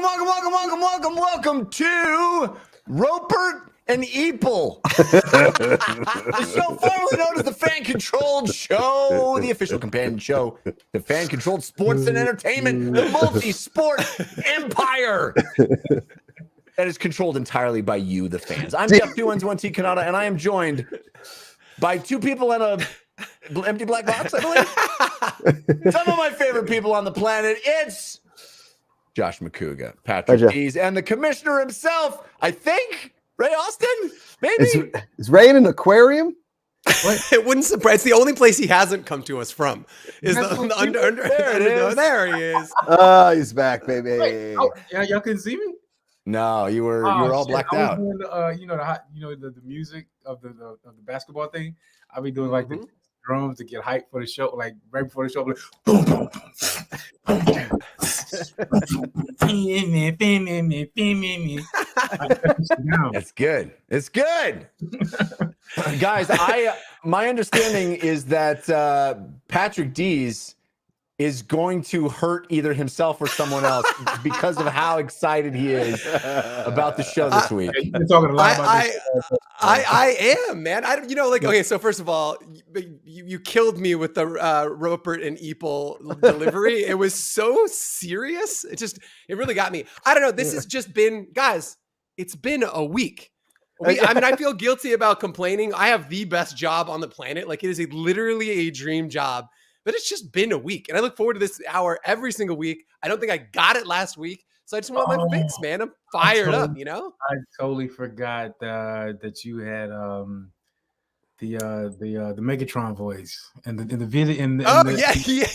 Welcome to Ropert and Eepel, the show formerly known as the fan-controlled show, the official companion show, the fan-controlled sports and entertainment, the multi-sport empire that is controlled entirely by you, the fans. I'm Jeff 211T Kanata, and I am joined by two people in a empty black box, I believe. Some of my favorite people on the planet. It's Josh McCouga, Patrick Dees, and the commissioner himself, I think, Ray Austin, maybe? Is Ray in an aquarium? It wouldn't surprise. It's the only place he hasn't come to us from. Is the under. There he is. Oh, he's back, baby. Wait, y'all couldn't see me? No, you were all blacked out. Doing, the music of the basketball thing. I'll be doing like the drums to get hype for the show, like right before the show. Like, boom, boom, boom. That's good. It's good. Guys, my understanding is that Patrick Dees is going to hurt either himself or someone else because of how excited he is about the show this week. You're talking a lot about this. I am, man. Okay, so first of all, you killed me with the Ropert and Eepel delivery. It was so serious. It really got me. I don't know. This has just been, guys, it's been a week. I feel guilty about complaining. I have the best job on the planet. Like, it is literally a dream job. But it's just been a week, and I look forward to this hour every single week. I don't think I got it last week, so I just want my fix, man. I'm fired up, you know. I totally forgot that you had the Megatron voice and the video.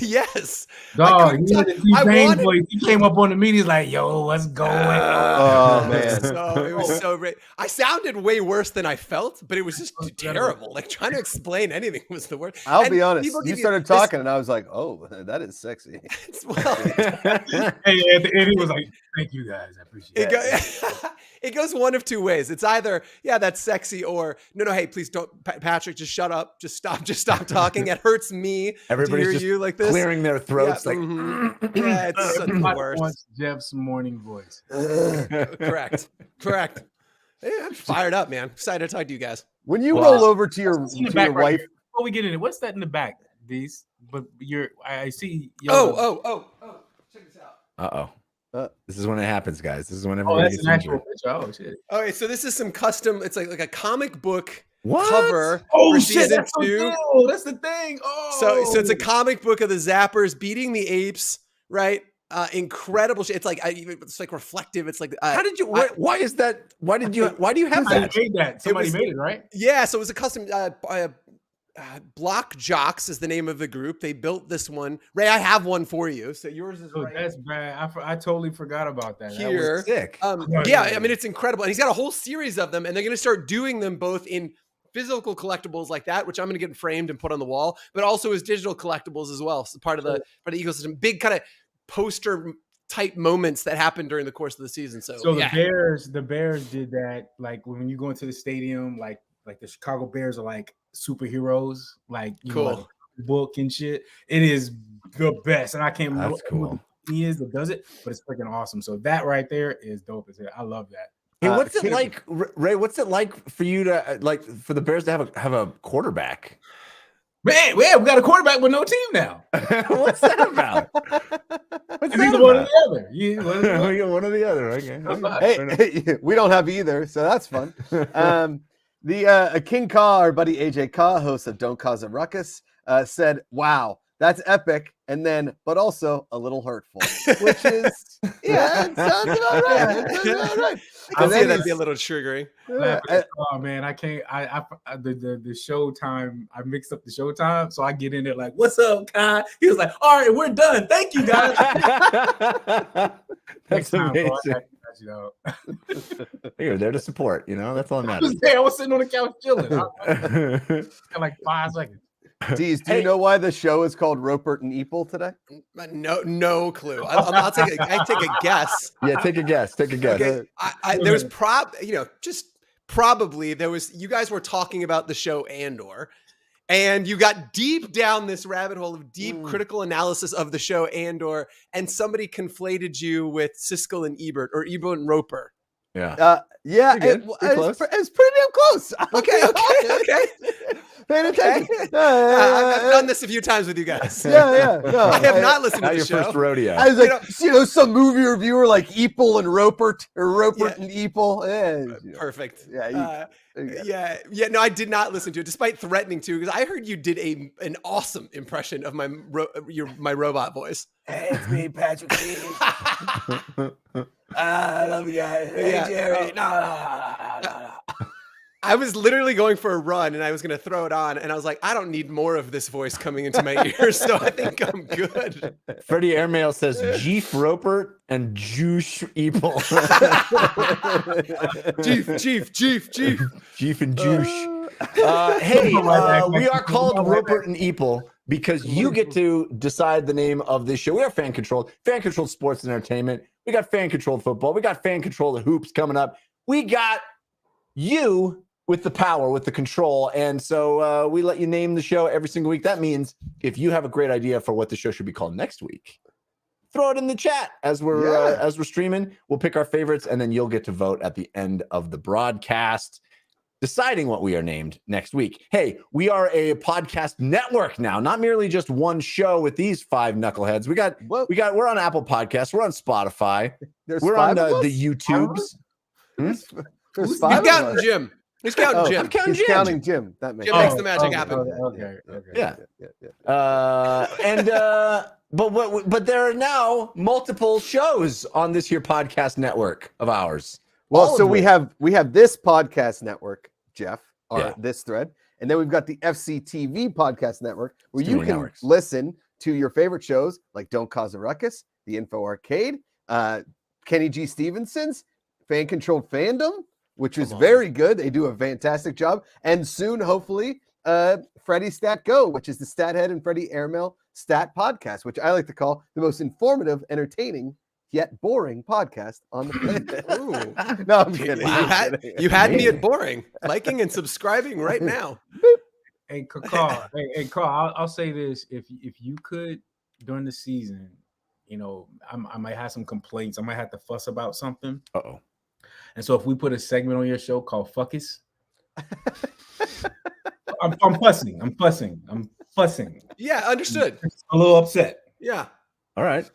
Yes. Dog, he came up on the media like, "Yo, what's going on?" Oh man, it was so great. I sounded way worse than I felt, but it was just terrible. Like, trying to explain anything was the worst. I'll be honest. You started talking, and I was like, "Oh, that is sexy." Hey, at the end, he was like, "Thank you guys, I appreciate it." It goes one of two ways. It's either, yeah, that's sexy, or no, hey, please don't, Patrick, just shut up, just stop talking. It hurts me. Everybody's to hear just you like this, clearing their throats, yeah, yeah, it's the worst. Wants Jeff's morning voice. Correct. Yeah, I'm fired up, man. Excited to talk to you guys. When you roll over to your wife, right, before we get in it, what's that in the back? These, but I see. Oh, check this out. This is when it happens, guys. This is when everybody gets injured. Oh shit. Okay, so this is some custom. It's like a comic book cover. For season 2. That's the thing. So it's a comic book of the Zappers beating the Apes, right? Incredible shit. It's like reflective. It's like how did you? Why is that? Why do you have that? Made that. Somebody made it, right? Yeah. So it was a custom. Block Jocks is the name of the group. They built this one. Ray, I have one for you. So yours is right. That's bad. I totally forgot about that. Here. That was sick. Yeah, I mean, it's incredible. And he's got a whole series of them, and they're going to start doing them both in physical collectibles like that, which I'm going to get framed and put on the wall, but also as digital collectibles as well. So part of the ecosystem. Big kind of poster type moments that happened during the course of the season. So yeah. the Bears did that. Like when you go into the stadium, like the Chicago Bears are like superheroes, like you know, like book and shit. It is the best, and I can't remember who he is that does it, but it's freaking awesome. So that right there is dope as hell. I love that. Hey, what's it like, Ray? What's it like for you to for the Bears to have a quarterback? Man, we got a quarterback with no team now. What's that about? Either one or the other. We got one or the other. Okay. Hey, we don't have either, so that's fun. The King Ka, our buddy AJ Ka, host of Don't Cause a Ruckus, said, "Wow, that's epic," and then, but also a little hurtful, which is, it sounds about right. I can see that'd be a little triggering. Oh man, I can't. The show time. I mixed up the show time, so I get in there like, "What's up, Kai?" He was like, "All right, we're done. Thank you, guys." That's amazing. You're there to support, that's all that matters. I was sitting on the couch chilling. Got like 5 seconds. Deez, do you know why the show is called Ropert and Eepel today? No clue. I'll take a guess. Yeah, take a guess. Okay. There was probably you guys were talking about the show Andor, And you got deep down this rabbit hole of deep critical analysis of the show and somebody conflated you with Siskel and Ebert or Ebert and Roper. Yeah. Yeah, Pretty good. Pretty close. it's pretty damn close. Okay. Paying attention. I've done this a few times with you guys. Yeah. No, I have not listened to Not the your show. first rodeo. I was like, some movie reviewer like Eepel and Ropert or Ropert and Eepel. Perfect. Yeah. No, I did not listen to it, despite threatening to, because I heard you did an awesome impression of my robot voice. Hey, it's me, Patrick. I love you guys. Hey, Jerry. No. I was literally going for a run and I was going to throw it on, and I was like, I don't need more of this voice coming into my ears, so I think I'm good. Freddie Airmail says Jeef Ropert and Juice Eepel. Jeef. Jeef and Juice. Hey, we are called Ropert and Eepel because you get to decide the name of this show. We are fan controlled sports and entertainment. We got fan controlled football. We got fan controlled hoops coming up. We got you with the power, with the control. And so we let you name the show every single week. That means if you have a great idea for what the show should be called next week, throw it in the chat as we're streaming. We'll pick our favorites, and then you'll get to vote at the end of the broadcast, deciding what we are named next week. Hey, we are a podcast network now, not merely just one show with these five knuckleheads. We're on Apple Podcasts. We're on Spotify. We're on the YouTubes. There's He's counting Jim. He's counting Jim. He's counting Jim. That makes Jim makes the magic happen. Okay. Yeah. But there are now multiple shows on this here podcast network of ours. Well, so we have this podcast network, Jeff, this thread, and then we've got the FCTV podcast network where you can listen to your favorite shows like Don't Cause a Ruckus, The Info Arcade, Kenny G. Stevenson's Fan Controlled Fandom, which is very good. They do a fantastic job. And soon, hopefully, Freddie Stat Go, which is the Stathead and Freddie Airmail Stat Podcast, which I like to call the most informative, entertaining, yet boring podcast on the planet. No, I'm kidding. Wow. You had me at boring. Liking and subscribing right now. Hey, Carl. Carl. I'll say this: if you could during the season, I might have some complaints. I might have to fuss about something. Uh-oh. And so if we put a segment on your show called "Fuckus," I'm fussing. Yeah, understood. I'm a little upset. Yeah. All right.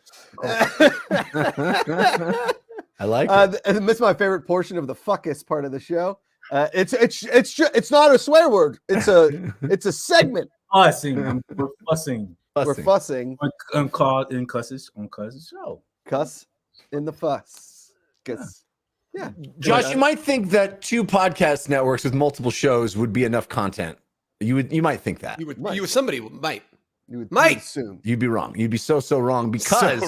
I like it. And this is my favorite portion of the "fuckus" part of the show. It's not a swear word. It's a segment. Fussing. We're fussing. We're fussing on cusses show. Cuss in the fuss. Cuss. Yeah. Josh, you might think that two podcast networks with multiple shows would be enough content. You might think that. Somebody might. You would assume. You'd be wrong. You'd be so wrong because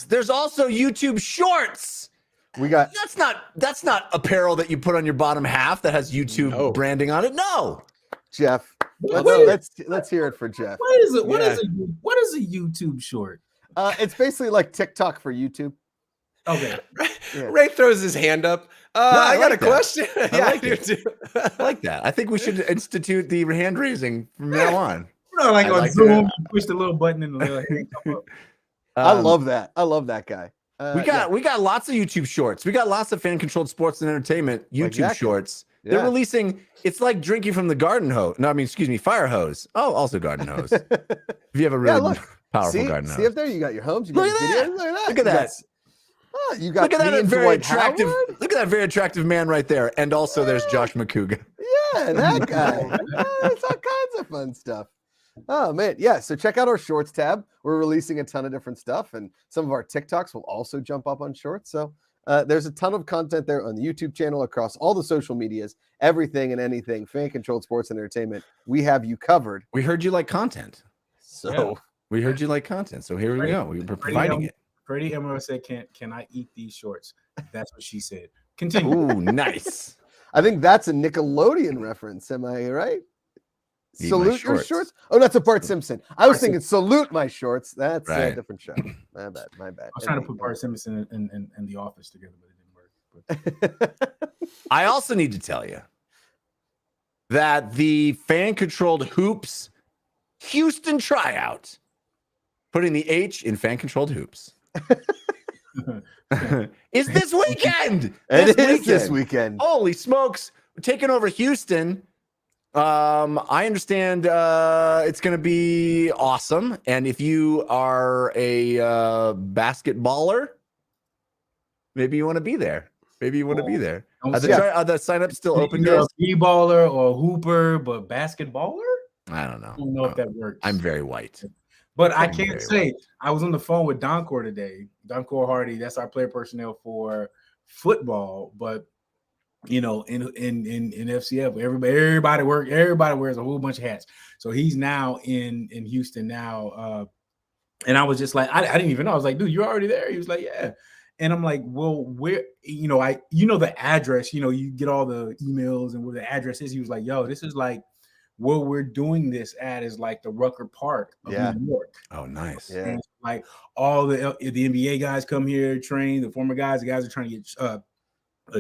there's also YouTube Shorts. We got that's not apparel that you put on your bottom half that has YouTube branding on it. No. Jeff. Let's hear it for Jeff. What is it? What is a YouTube Short? It's basically like TikTok for YouTube. Okay. Ray throws his hand up. I got a question. I like that. I think we should institute the hand raising from now on. Like on Zoom, push the little button in the little hand come up. I love that. I love that guy. We got lots of YouTube Shorts. We got lots of fan controlled sports and entertainment YouTube Shorts. Yeah. They're releasing. It's like drinking from the garden hose. No, I mean, excuse me, fire hose. Oh, also garden hose. If you have a really powerful garden hose. See up there, you got your homes. You got Look at that. Look at that. You got look at that very attractive. Howard? Look at that very attractive man right there. And also, there's Josh McCouga. Yeah, that guy. It's all kinds of fun stuff. Oh man, yeah. So check out our Shorts tab. We're releasing a ton of different stuff, and some of our TikToks will also jump up on Shorts. So there's a ton of content there on the YouTube channel, across all the social medias, everything and anything fan-controlled sports and entertainment. We have you covered. We heard you like content, so we heard you like content. So here we go. We're providing it. Freddie Emma said, "Can I eat these shorts?" That's what she said. Continue. Ooh, nice. I think that's a Nickelodeon reference. Am I right? Eat Salute your shorts. Oh, that's a Bart Simpson. I was thinking salute my shorts. That's a different show. My bad. I was trying to put Bart Simpson and The Office together, but it didn't work. I also need to tell you, that the fan-controlled hoops Houston tryout, putting the H in fan-controlled hoops, is this weekend. It is this weekend. Holy smokes. We're taking over Houston. I understand it's going to be awesome. And if you are a basketballer, maybe you want to be there. Are the sign-ups still open, You're guys? a b-baller or a hooper, but basketballer? I don't know. I don't know if that works. I'm very white. But I can't say. I was on the phone with Doncor today. Doncor Hardy, that's our player personnel for football. But in FCF, everybody wears a whole bunch of hats. So he's now in Houston now. And I was just like, I didn't even know. I was like, dude, you're already there. He was like, yeah. And I'm like, well, where, the address, you get all the emails and where the address is. He was like, yo, this is like where we're doing this at is like the Rucker Park of New York. Oh, nice. Yeah. And like all the NBA guys come here, train, the former guys, the guys are trying to get a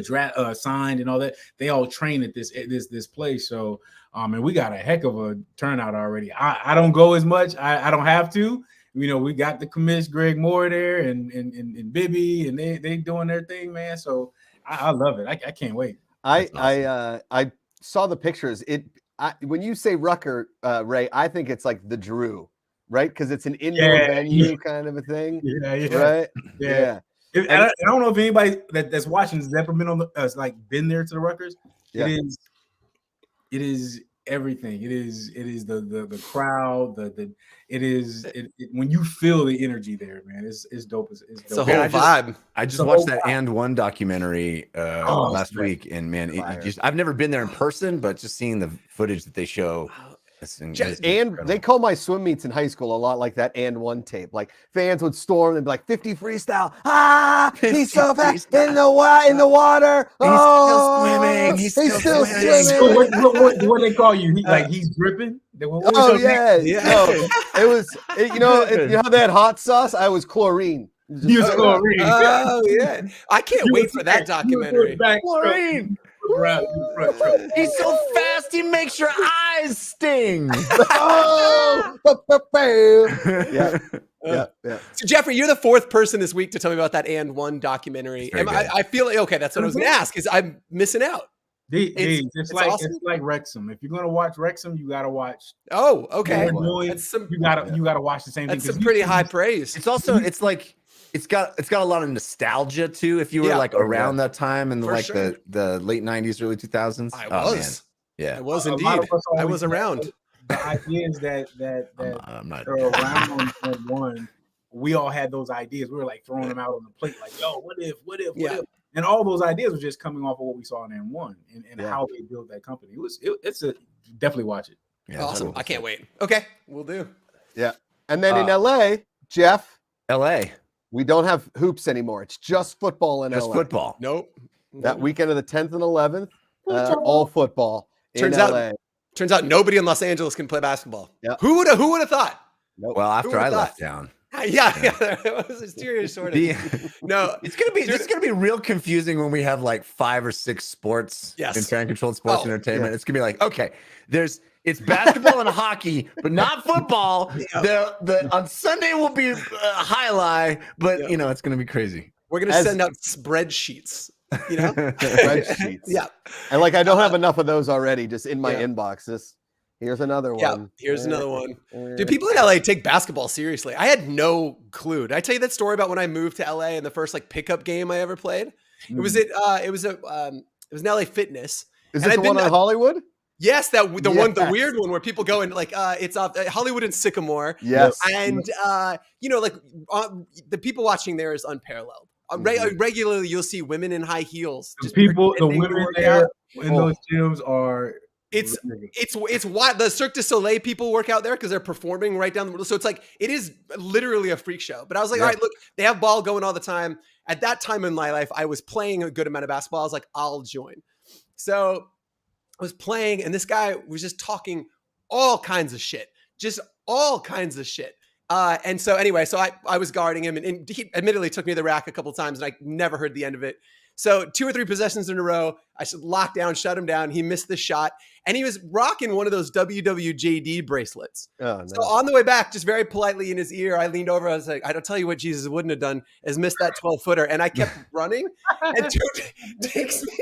draft signed and all that. They all train at this place. So, and we got a heck of a turnout already. I don't go as much. I don't have to. We got the commish Greg Moore there and Bibby, and they doing their thing, man. So I love it. I can't wait. I saw the pictures. When you say Rucker, Ray, I think it's like the Drew, right? Because it's an indoor venue kind of a thing. Yeah. Right. Yeah. I don't know if anybody that's watching has ever been been there to the Ruckers. Yeah. It is everything. It is the crowd. When you feel the energy there, man, it's dope. It's dope. It's a whole vibe. I just watched that And One documentary last week, and man, I've never been there in person, but just seeing the footage that they show. And they call my swim meets in high school a lot like that And One tape. Like fans would storm and be like 50 freestyle. He's so fast in the water. He's still swimming. So what they call you? He's dripping. No, it was you know how they had hot sauce? I was chlorine. Chlorine. Oh yeah, I can't wait for that documentary. Chlorine. He's so fast, he makes your eyes sting. Yeah. So Jeffrey, you're the fourth person this week to tell me about that And One documentary. I feel like okay, that's what I was going to ask. Is I'm missing out. It's like awesome. It's like Wrexham. If you're gonna watch Wrexham, you gotta watch. Oh, okay. You gotta watch the same thing. That's some pretty high praise. It's also it's got a lot of nostalgia too. If you were around that time in the late 90s, early 2000s, I was. Yeah, I was indeed. I was around. The ideas that I'm not are around And One, we all had those ideas. We were like throwing them out on the plate, like, yo, what if? And all those ideas were just coming off of what we saw in And One and how they built that company. It's definitely watch it. Yeah, awesome. I can't wait. Okay, we'll do. Yeah. And then in LA, Jeff. LA. We don't have hoops anymore. It's just football in LA. Just football. Nope. That weekend of the 10th and 11th, all football in LA. Turns out nobody in Los Angeles can play basketball. Yep. Who would have thought? Nope. Well, after I left town. Yeah. It was a serious shortage. No, it's gonna be real confusing when we have like 5 or 6 sports in fan-controlled sports entertainment. It's gonna be like, okay, it's basketball and hockey, but not football. The on Sunday will be highlight, but it's gonna be crazy. We're gonna send out spreadsheets. Spreadsheets. Yeah, and I don't have enough of those already, just in my inbox. Here's another one. Yeah, here's another one. Do people in LA take basketball seriously? I had no clue. Did I tell you that story about when I moved to LA and the first pickup game I ever played? It was an LA Fitness. Is it the one on Hollywood? Yes, the weird one where people go and it's off Hollywood and Sycamore. Yes, and the people watching there is unparalleled. Regularly, you'll see women in high heels. The women there in those gyms are. It's why the Cirque du Soleil people work out there because they're performing right down the middle. So it is literally a freak show. But I was like, all right, look, they have ball going all the time. At that time in my life, I was playing a good amount of basketball. I was like, I'll join. So I was playing, and this guy was just talking all kinds of shit. And so anyway, I was guarding him, and he admittedly took me to the rack a couple of times, and I never heard the end of it. So 2 or 3 possessions in a row, I should lock down, shut him down. He missed the shot, and he was rocking one of those WWJD bracelets. Oh, no. So on the way back, just very politely in his ear, I leaned over. I was like, "I don't tell you what Jesus wouldn't have done is missed that 12-footer." And I kept running, and dude takes me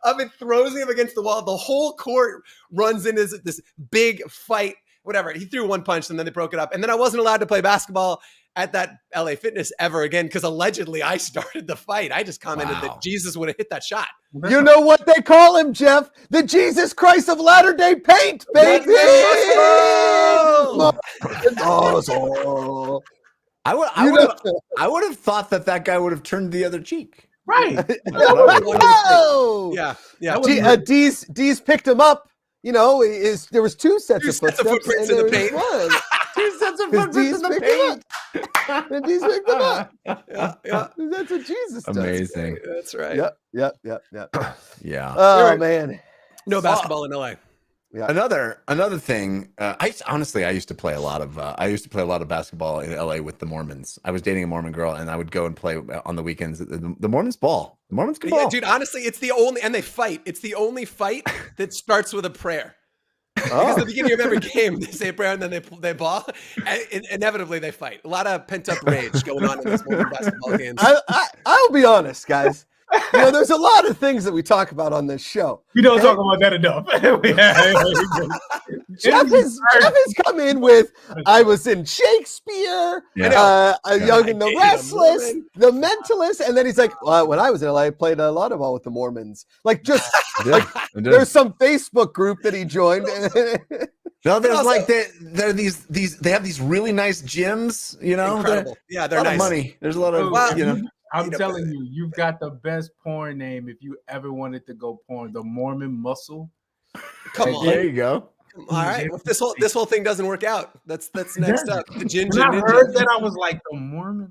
up and throws me up against the wall. The whole court runs into this big fight. Whatever. He threw one punch, and then they broke it up. And then I wasn't allowed to play basketball at that LA Fitness ever again because allegedly I started the fight. I just commented that Jesus would have hit that shot. You know what they call him, Jeff? The Jesus Christ of Latter-day Paint, baby! Oh, I would have thought that guy would have turned the other cheek. Right. no! Yeah. D's picked him up. You know, there was 2 sets of footprints in the paint. 2 sets of footprints in the paint. And D's picked him up. Yeah. That's what Jesus does. Amazing. That's right. Yep. Yeah. Oh, man. No basketball in LA. Yeah. Another thing. I used to play a lot of basketball in LA with the Mormons. I was dating a Mormon girl, and I would go and play on the weekends. The Mormons ball. The Mormons can ball. Yeah, dude. Honestly, it's the only, and they fight. It's the only fight that starts with a prayer. Because at the beginning of every game, they say a prayer and then they ball. And inevitably, they fight. A lot of pent up rage going on in these Mormon basketball games. I'll be honest, guys. You know, there's a lot of things that we talk about on this show. We don't talk about that enough. Jeff has come in with, I was in Shakespeare, Young and the Restless, The Mentalist, and then he's like, well, when I was in LA, I played a lot of ball with the Mormons. Like, just there's some Facebook group that he joined. No, there's like they have these really nice gyms. You know, incredible. Yeah, they're nice. Money. There's a lot of you know. I'm telling you, you've got the best porn name if you ever wanted to go porn. The Mormon Muscle. Come on, there you go. All right, well, if this whole thing doesn't work out, that's next up. The Ginger When I Ninja. heard that, I was like, the Mormon.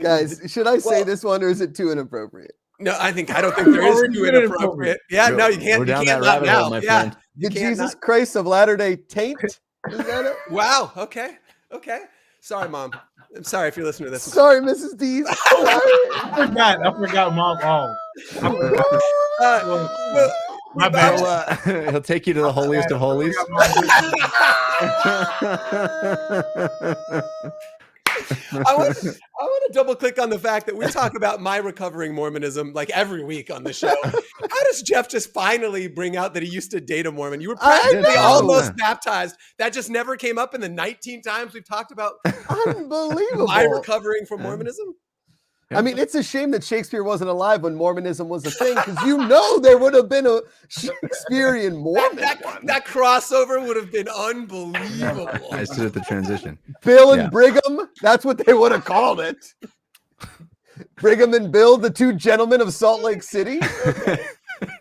Guys, should I say this one, or is it too inappropriate? No, I don't think there is too inappropriate. Yeah, no, you can't. You can't laugh now. Yeah, the Jesus Christ of Latter-day Taint. Is that it? Wow. Okay. Sorry, Mom. I'm sorry if you're listening to this. Sorry, Mrs. D. I forgot Mom. My bad. He'll take you to the holiest of holies. I want to double click on the fact that we talk about my recovering Mormonism like every week on the show. How does Jeff just finally bring out that he used to date a Mormon? You were practically almost baptized. That just never came up in the 19 times we've talked about. Unbelievable. My recovering from Mormonism. I mean, it's a shame that Shakespeare wasn't alive when Mormonism was a thing, because you know there would have been a Shakespearean Mormon. That crossover would have been unbelievable. I stood at the transition. Bill and Brigham, that's what they would have called it. Brigham and Bill, the 2 gentlemen of Salt Lake City.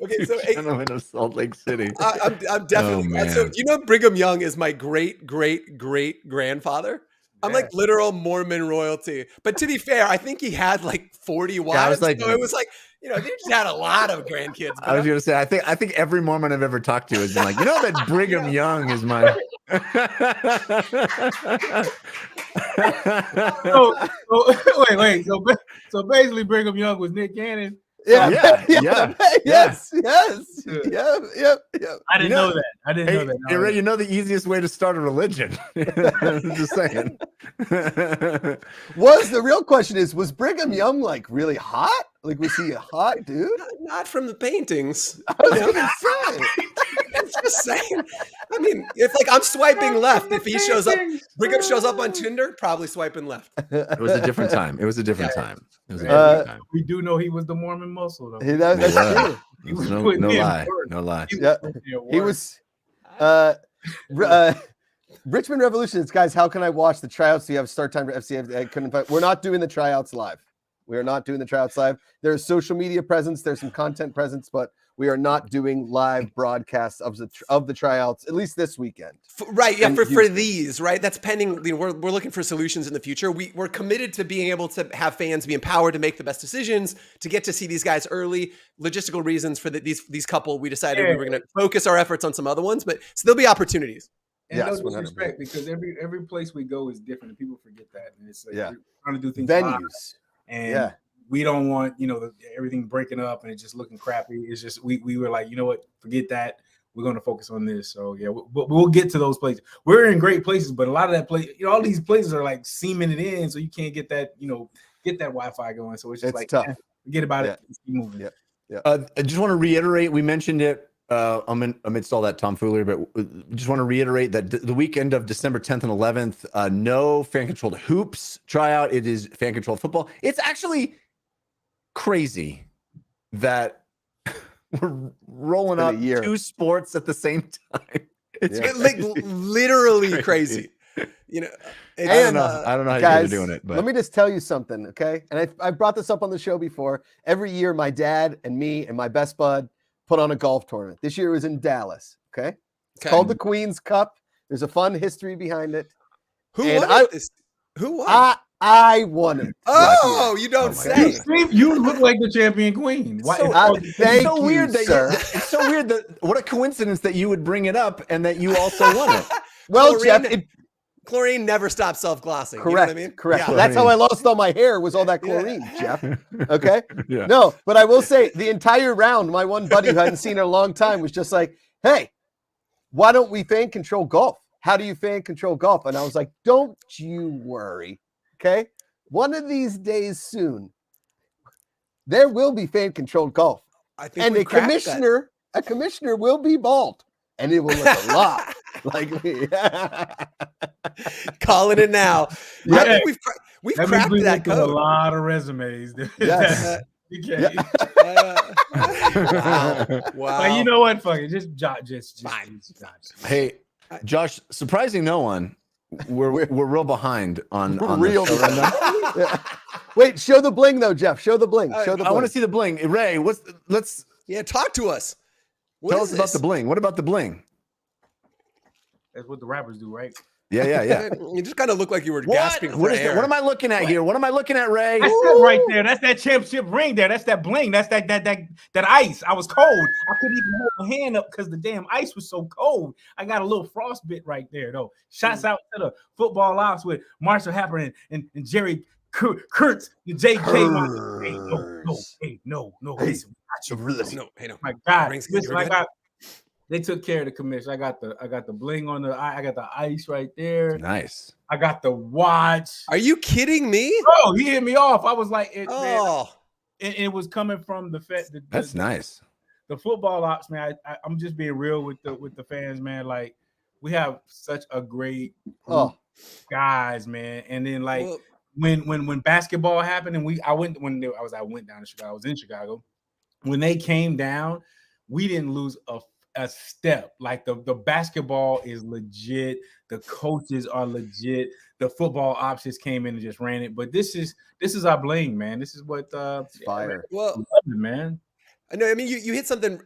Okay, so gentlemen of Salt Lake City. I'm definitely. So you know, Brigham Young is my great grandfather. I'm like literal Mormon royalty. But to be fair, I think he had like 40 wives. So it was like, you know, they just had a lot of grandkids. I was going to say, I think every Mormon I've ever talked to has been like, you know, that Brigham Young is my. Wait. So basically, Brigham Young was Nick Cannon. Yes. I didn't know that. Hey, you know the easiest way to start a religion. I'm just saying. The real question was Brigham Young like really hot? Like, was he a hot dude? Not from the paintings. I was gonna say. I'm just saying. I mean, if like I'm swiping left, if he shows up, Brigham shows up on Tinder, probably swiping left. It was a different time. It was a different time. We do know he was the Mormon Muscle, though. That's true. No lie. Yeah. He was. Richmond Revolutions, guys. How can I watch the tryouts? Do you have start time for FCA? We're not doing the tryouts live. We are not doing the tryouts live. There's social media presence. There's some content presence, but we are not doing live broadcasts of the tryouts, at least this weekend. Right. Yeah. For these, right. That's pending. You know, we're looking for solutions in the future. We're committed to being able to have fans be empowered to make the best decisions, to get to see these guys early. Logistical reasons for these couple, we decided we were going to focus our efforts on some other ones, but so there'll be opportunities. And no disrespect, because every place we go is different, and people forget that. And it's like we're trying to do things venues. live. And we don't want, everything breaking up and it just looking crappy. It's just we were like, you know what, forget that. We're going to focus on this. So yeah, we'll get to those places. We're in great places, but a lot of that place, all these places are like seaming it in, so you can't get that, get that Wi-Fi going. So it's just tough. Forget about it. Let's keep moving. Yeah. I just want to reiterate, we mentioned it amidst all that tomfoolery, but just want to reiterate that the weekend of December 10th and 11th, no fan-controlled hoops tryout. It is fan-controlled football. It's actually crazy that we're rolling out 2 sports at the same time. It's like literally crazy. I don't know how you guys are doing it, but let me just tell you something, okay? And I brought this up on the show before. Every year, my dad and me and my best bud put on a golf tournament. This year it was in Dallas, okay? It's called the Queen's Cup. There's a fun history behind it. Who won it? Who won? I won it. Oh, you don't say. You look like the champion queen. Thank you, weird sir. It's so weird that what a coincidence that you would bring it up and that you also won it. Well, Jeff, chlorine never stops self-glossing. Correct. You know what I mean? Correct. Yeah. That's how I lost all my hair, was all that chlorine, Jeff. Okay? Yeah. No, but I will say the entire round, my one buddy who hadn't seen it in a long time was just like, hey, why don't we fan control golf? How do you fan control golf? And I was like, don't you worry. Okay? One of these days soon, there will be fan controlled golf. I think and a commissioner will be bald. And it will look a lot like me. Calling it now. I think we've cracked that code. A lot of resumes. Yes. Wow. But you know what? Fuck it. Just Hey, Josh, surprising no one. We're real behind on real behind. Wait, show the bling though, Jeff. Show the bling. Show the bling. I want to see the bling. Ray, talk to us. Tell us about the bling. What about the bling? That's what the rappers do, right? Yeah. You just kind of look like you were gasping for air. What am I looking at here? What am I looking at, Ray? That's that right there. That's that championship ring there. That's that bling. That's that ice. I was cold. I couldn't even hold my hand up because the damn ice was so cold. I got a little frostbite right there, though. Shouts out to the football ops with Marshall Happer and Jerry Kurtz, the JK. No. My God. They took care of the commission. I got the bling on the. I got the ice right there. Nice. I got the watch. Are you kidding me? Oh, he hit me off. I was like, man, it was coming from the That's nice. The football ops, man. I'm just being real with the fans, man. Like, we have such a great guys, man. And then when basketball happened, and I went down to Chicago. I was in Chicago. When they came down, we didn't lose a step. Like the basketball is legit, the coaches are legit, the football ops just came in and just ran it. But this is our bling, man. This is what fire. Well, man. I know. I mean, you hit something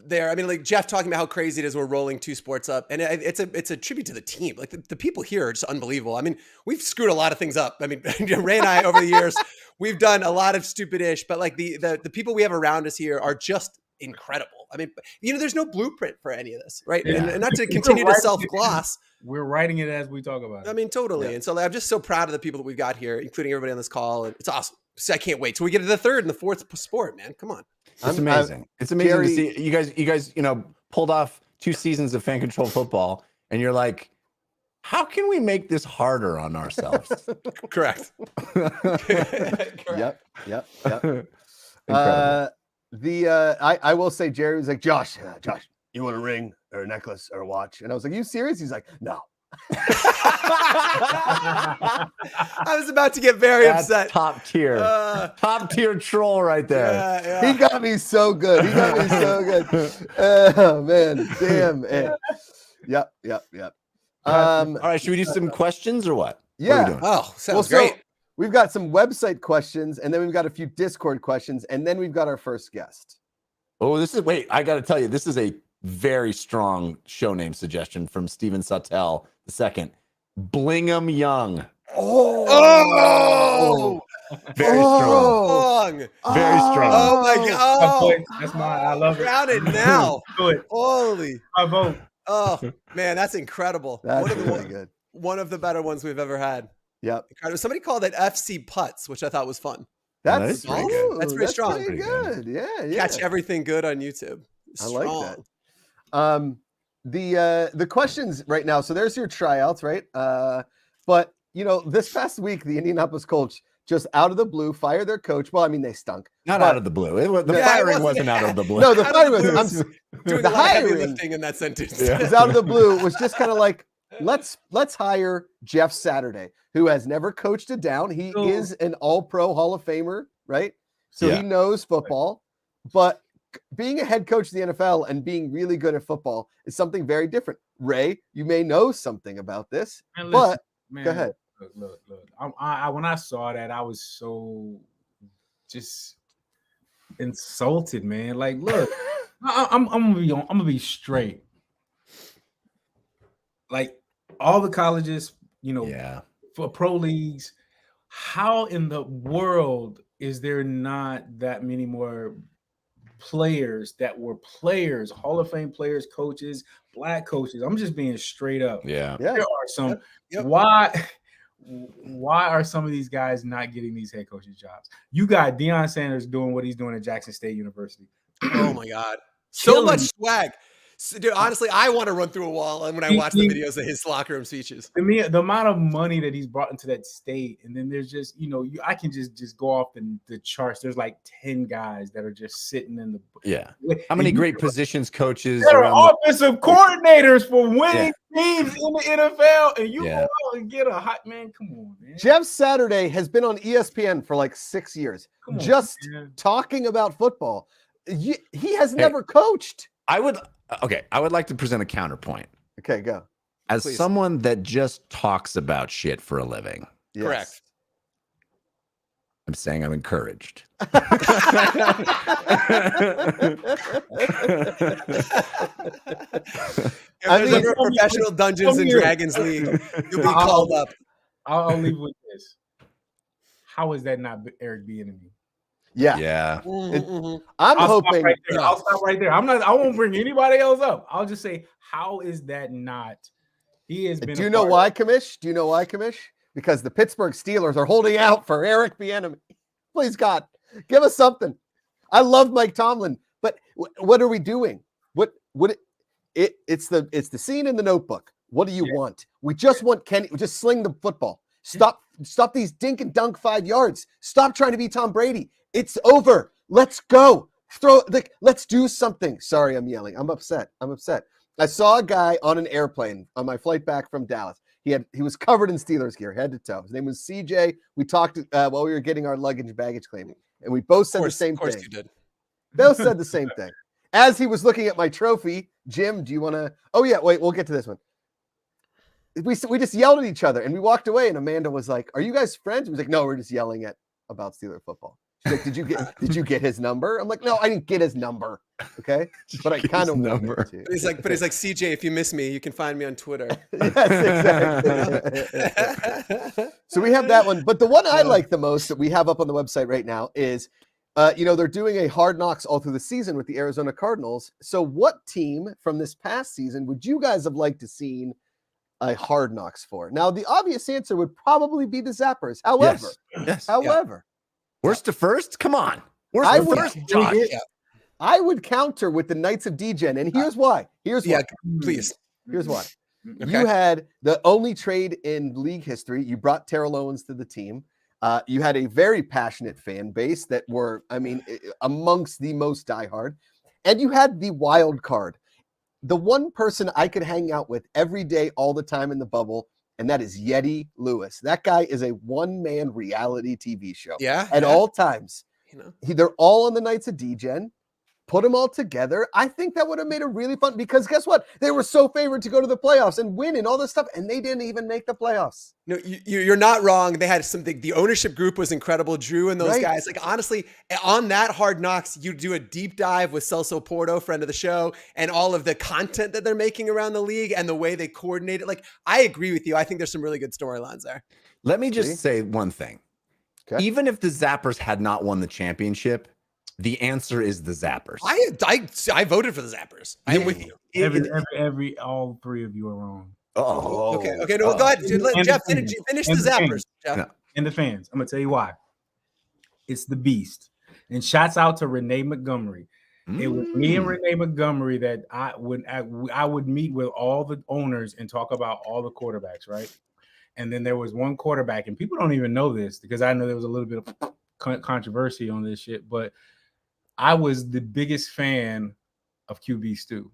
there. I mean, like Jeff talking about how crazy it is we're rolling 2 sports up, and it's a tribute to the team. Like the people here are just unbelievable. I mean, we've screwed a lot of things up. I mean, Ray and I over the years, we've done a lot of stupid-ish, but like the people we have around us here are just incredible. I mean, there's no blueprint for any of this, right? Yeah. And not to continue to self-gloss. We're writing it as we talk about it. I mean, totally. Yeah. And so I'm just so proud of the people that we've got here, including everybody on this call. And it's awesome. So I can't wait till we get to the 3rd and the 4th sport, man. Come on. It's amazing. It's amazing to see you guys, pulled off 2 seasons of fan control football, and you're like, how can we make this harder on ourselves? Correct. Yep. I will say, Jerry was like, Josh, you want a ring or a necklace or a watch? And I was like, you serious? He's like, no. I was about to get very upset. Top tier troll right there. Yeah. He got me so good. Oh man, damn it. Yep. All right, should we do some questions or what? Yeah. What are we doing? Sounds great. So we've got some website questions, and then we've got a few Discord questions, and then we've got our first guest. Oh, I got to tell you, this is a very strong show name suggestion from Steven Suttel II. Blingham Young. Oh! Very strong. Very strong. Oh my God. That's I love it. Ground it now. Do it. Holy. I vote. Oh man, that's incredible. That's really good. One of the better ones we've ever had. Yep. Incredible. Somebody called it FC Putts, which I thought was fun. That's pretty ooh, good. That's very strong. Pretty Pretty good. good. Yeah. Catch everything good on YouTube. I like Strong. that. The questions right now. So there's your tryouts, right? But this past week, the Indianapolis Colts just out of the blue fired their coach. Well, I mean, they stunk. Not but- out of the blue. The Yeah, it firing wasn't- wasn't out of the blue. No, the Out of firing the was. blue. Doing The a lot of heavy hiring- lifting in that sentence. Yeah. was out of the blue. Was just kind of like, let's hire Jeff Saturday, who has never coached a down. He So- is an All-Pro Hall of Famer, right? So Yeah. he knows football, but being a head coach of the NFL and being really good at football is something very different. Ray, you may know something about this, Man, but man, go ahead. Look. I when I saw that, I was so just insulted, man. Like, look, I'm gonna be straight. Like all the colleges, Yeah. for pro leagues, how in the world is there not that many more players that were players, Hall of Fame players, coaches, black coaches? I'm just being straight up. Yeah. Yeah. There are some. Yep. Why are some of these guys not getting these head coaching jobs? You got Deion Sanders doing what he's doing at Jackson State University. Oh my God. So Killing much me. swag. So, dude, honestly, I want to run through a wall when I watch the videos of his locker room speeches. To me, the amount of money that he's brought into that state, and then there's just, I can just go off the charts. There's like 10 guys that are just sitting in the. Yeah. How many great positions coaches There around are offensive coordinators for winning Yeah. teams in the NFL, and you Yeah. go out and get a hot man. Come on, man. Jeff Saturday has been on ESPN for like 6 years, Come on, just man. talking about football. He has never coached. I would like to present a counterpoint. Okay, go. As Please. someone that just talks about shit for a living, Yes. Correct. I'm saying I'm encouraged. If I there's mean, ever a professional Dungeons and here. Dragons league, you'll be called up. I'll leave with this. How is that not Eric Bieniemy? Yeah. Yeah. Mhm. I'm I'll hoping. Stop right there. I'll stop right there. I won't bring anybody else up. I'll just say, how is that not? He has been. Do you know why, Kamish? Do you know why, Kamish? Because the Pittsburgh Steelers are holding out for Eric Bieniemy. Please, God, give us something. I love Mike Tomlin, but what are we doing? It's the scene in The Notebook. What do you want? We just want Kenny. Just sling the football. Stop these dink and dunk 5 yards. Stop trying to be Tom Brady. It's over. Let's go. Let's do something. Sorry, I'm yelling. I'm upset. I saw a guy on an airplane on my flight back from Dallas. He was covered in Steelers gear, head to toe. His name was CJ. We talked while we were getting our baggage claiming, and we both said the same Of course thing. you did. Both said the same thing. As he was looking at my trophy, Jim, do you want to? Oh yeah, wait, we'll get to this one. We just yelled at each other and we walked away. And Amanda was like, "Are you guys friends?" He was like, "No, we're just yelling about Steeler football." She's like, "Did you get his number?" I'm like, "No, I didn't get his number." Okay, but I kind of number. But he's like, CJ, if you miss me, you can find me on Twitter. Yes, exactly. So we have that one, but the one I like the most that we have up on the website right now is, they're doing a Hard Knocks all through the season with the Arizona Cardinals. So what team from this past season would you guys have liked to seen a Hard Knocks for? Now, the obvious answer would probably be the Zappers. However, Worst to first? Come on. Worst I to would- first, Josh. Yeah. I would counter with the Knights of Degen, and here's why. Yeah, please. Here's why. Okay. You had the only trade in league history. You brought Terrell Owens to the team. You had a very passionate fan base that were, amongst the most diehard. And you had the wild card. The one person I could hang out with every day, all the time in the bubble, and that is Yeti Lewis. That guy is a one-man reality TV show. Yeah. At all times. You know. They're all on the Knights of Degen. Put them all together. I think that would have made it really fun because guess what? They were so favored to go to the playoffs and win and all this stuff, and they didn't even make the playoffs. No, you're not wrong. They had something. The ownership group was incredible. Drew and those Right. guys. Like honestly, on that Hard Knocks, you do a deep dive with Celso Porto, friend of the show, and all of the content that they're making around the league and the way they coordinate it. Like I agree with you. I think there's some really good storylines there. Let me just say one thing. Okay. Even if the Zappers had not won the championship, the answer is the Zappers. I voted for the Zappers. I am with you. All three of you are wrong. Oh, Okay. No, go ahead. Let And Jeff the finish fans. the And the Zappers. fans. Jeff. No. And the fans. I'm gonna tell you why. It's the Beast. And shouts out to Renee Montgomery. It was me and Renee Montgomery that I would meet with all the owners and talk about all the quarterbacks, right? And then there was one quarterback, and people don't even know this because I know there was a little bit of controversy on this shit, but I was the biggest fan of QB Stu.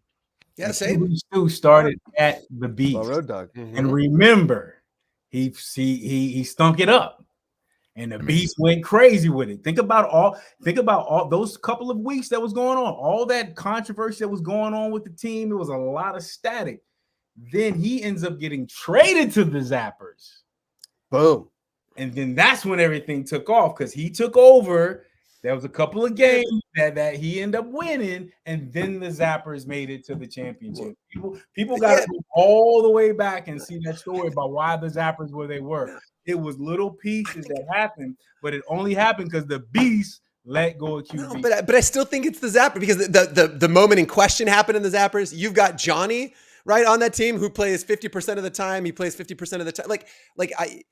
Yeah, and same. QB Stu started at the Beast. Well, Road Dog. And remember, he stunk it up. And the Beast went crazy with it. Think about all those couple of weeks that was going on, all that controversy that was going on with the team. It was a lot of static. Then he ends up getting traded to the Zappers. Boom. And then that's when everything took off because he took over. There was a couple of games that he ended up winning, and then the Zappers made it to the championship. People got to go all the way back and see that story about why the Zappers were they were. It was little pieces that happened, but it only happened because the Beast let go of QB. No, but I still think it's the Zapper because the moment in question happened in the Zappers. You've got Johnny right on that team who plays 50% of the time. He plays 50% of the time.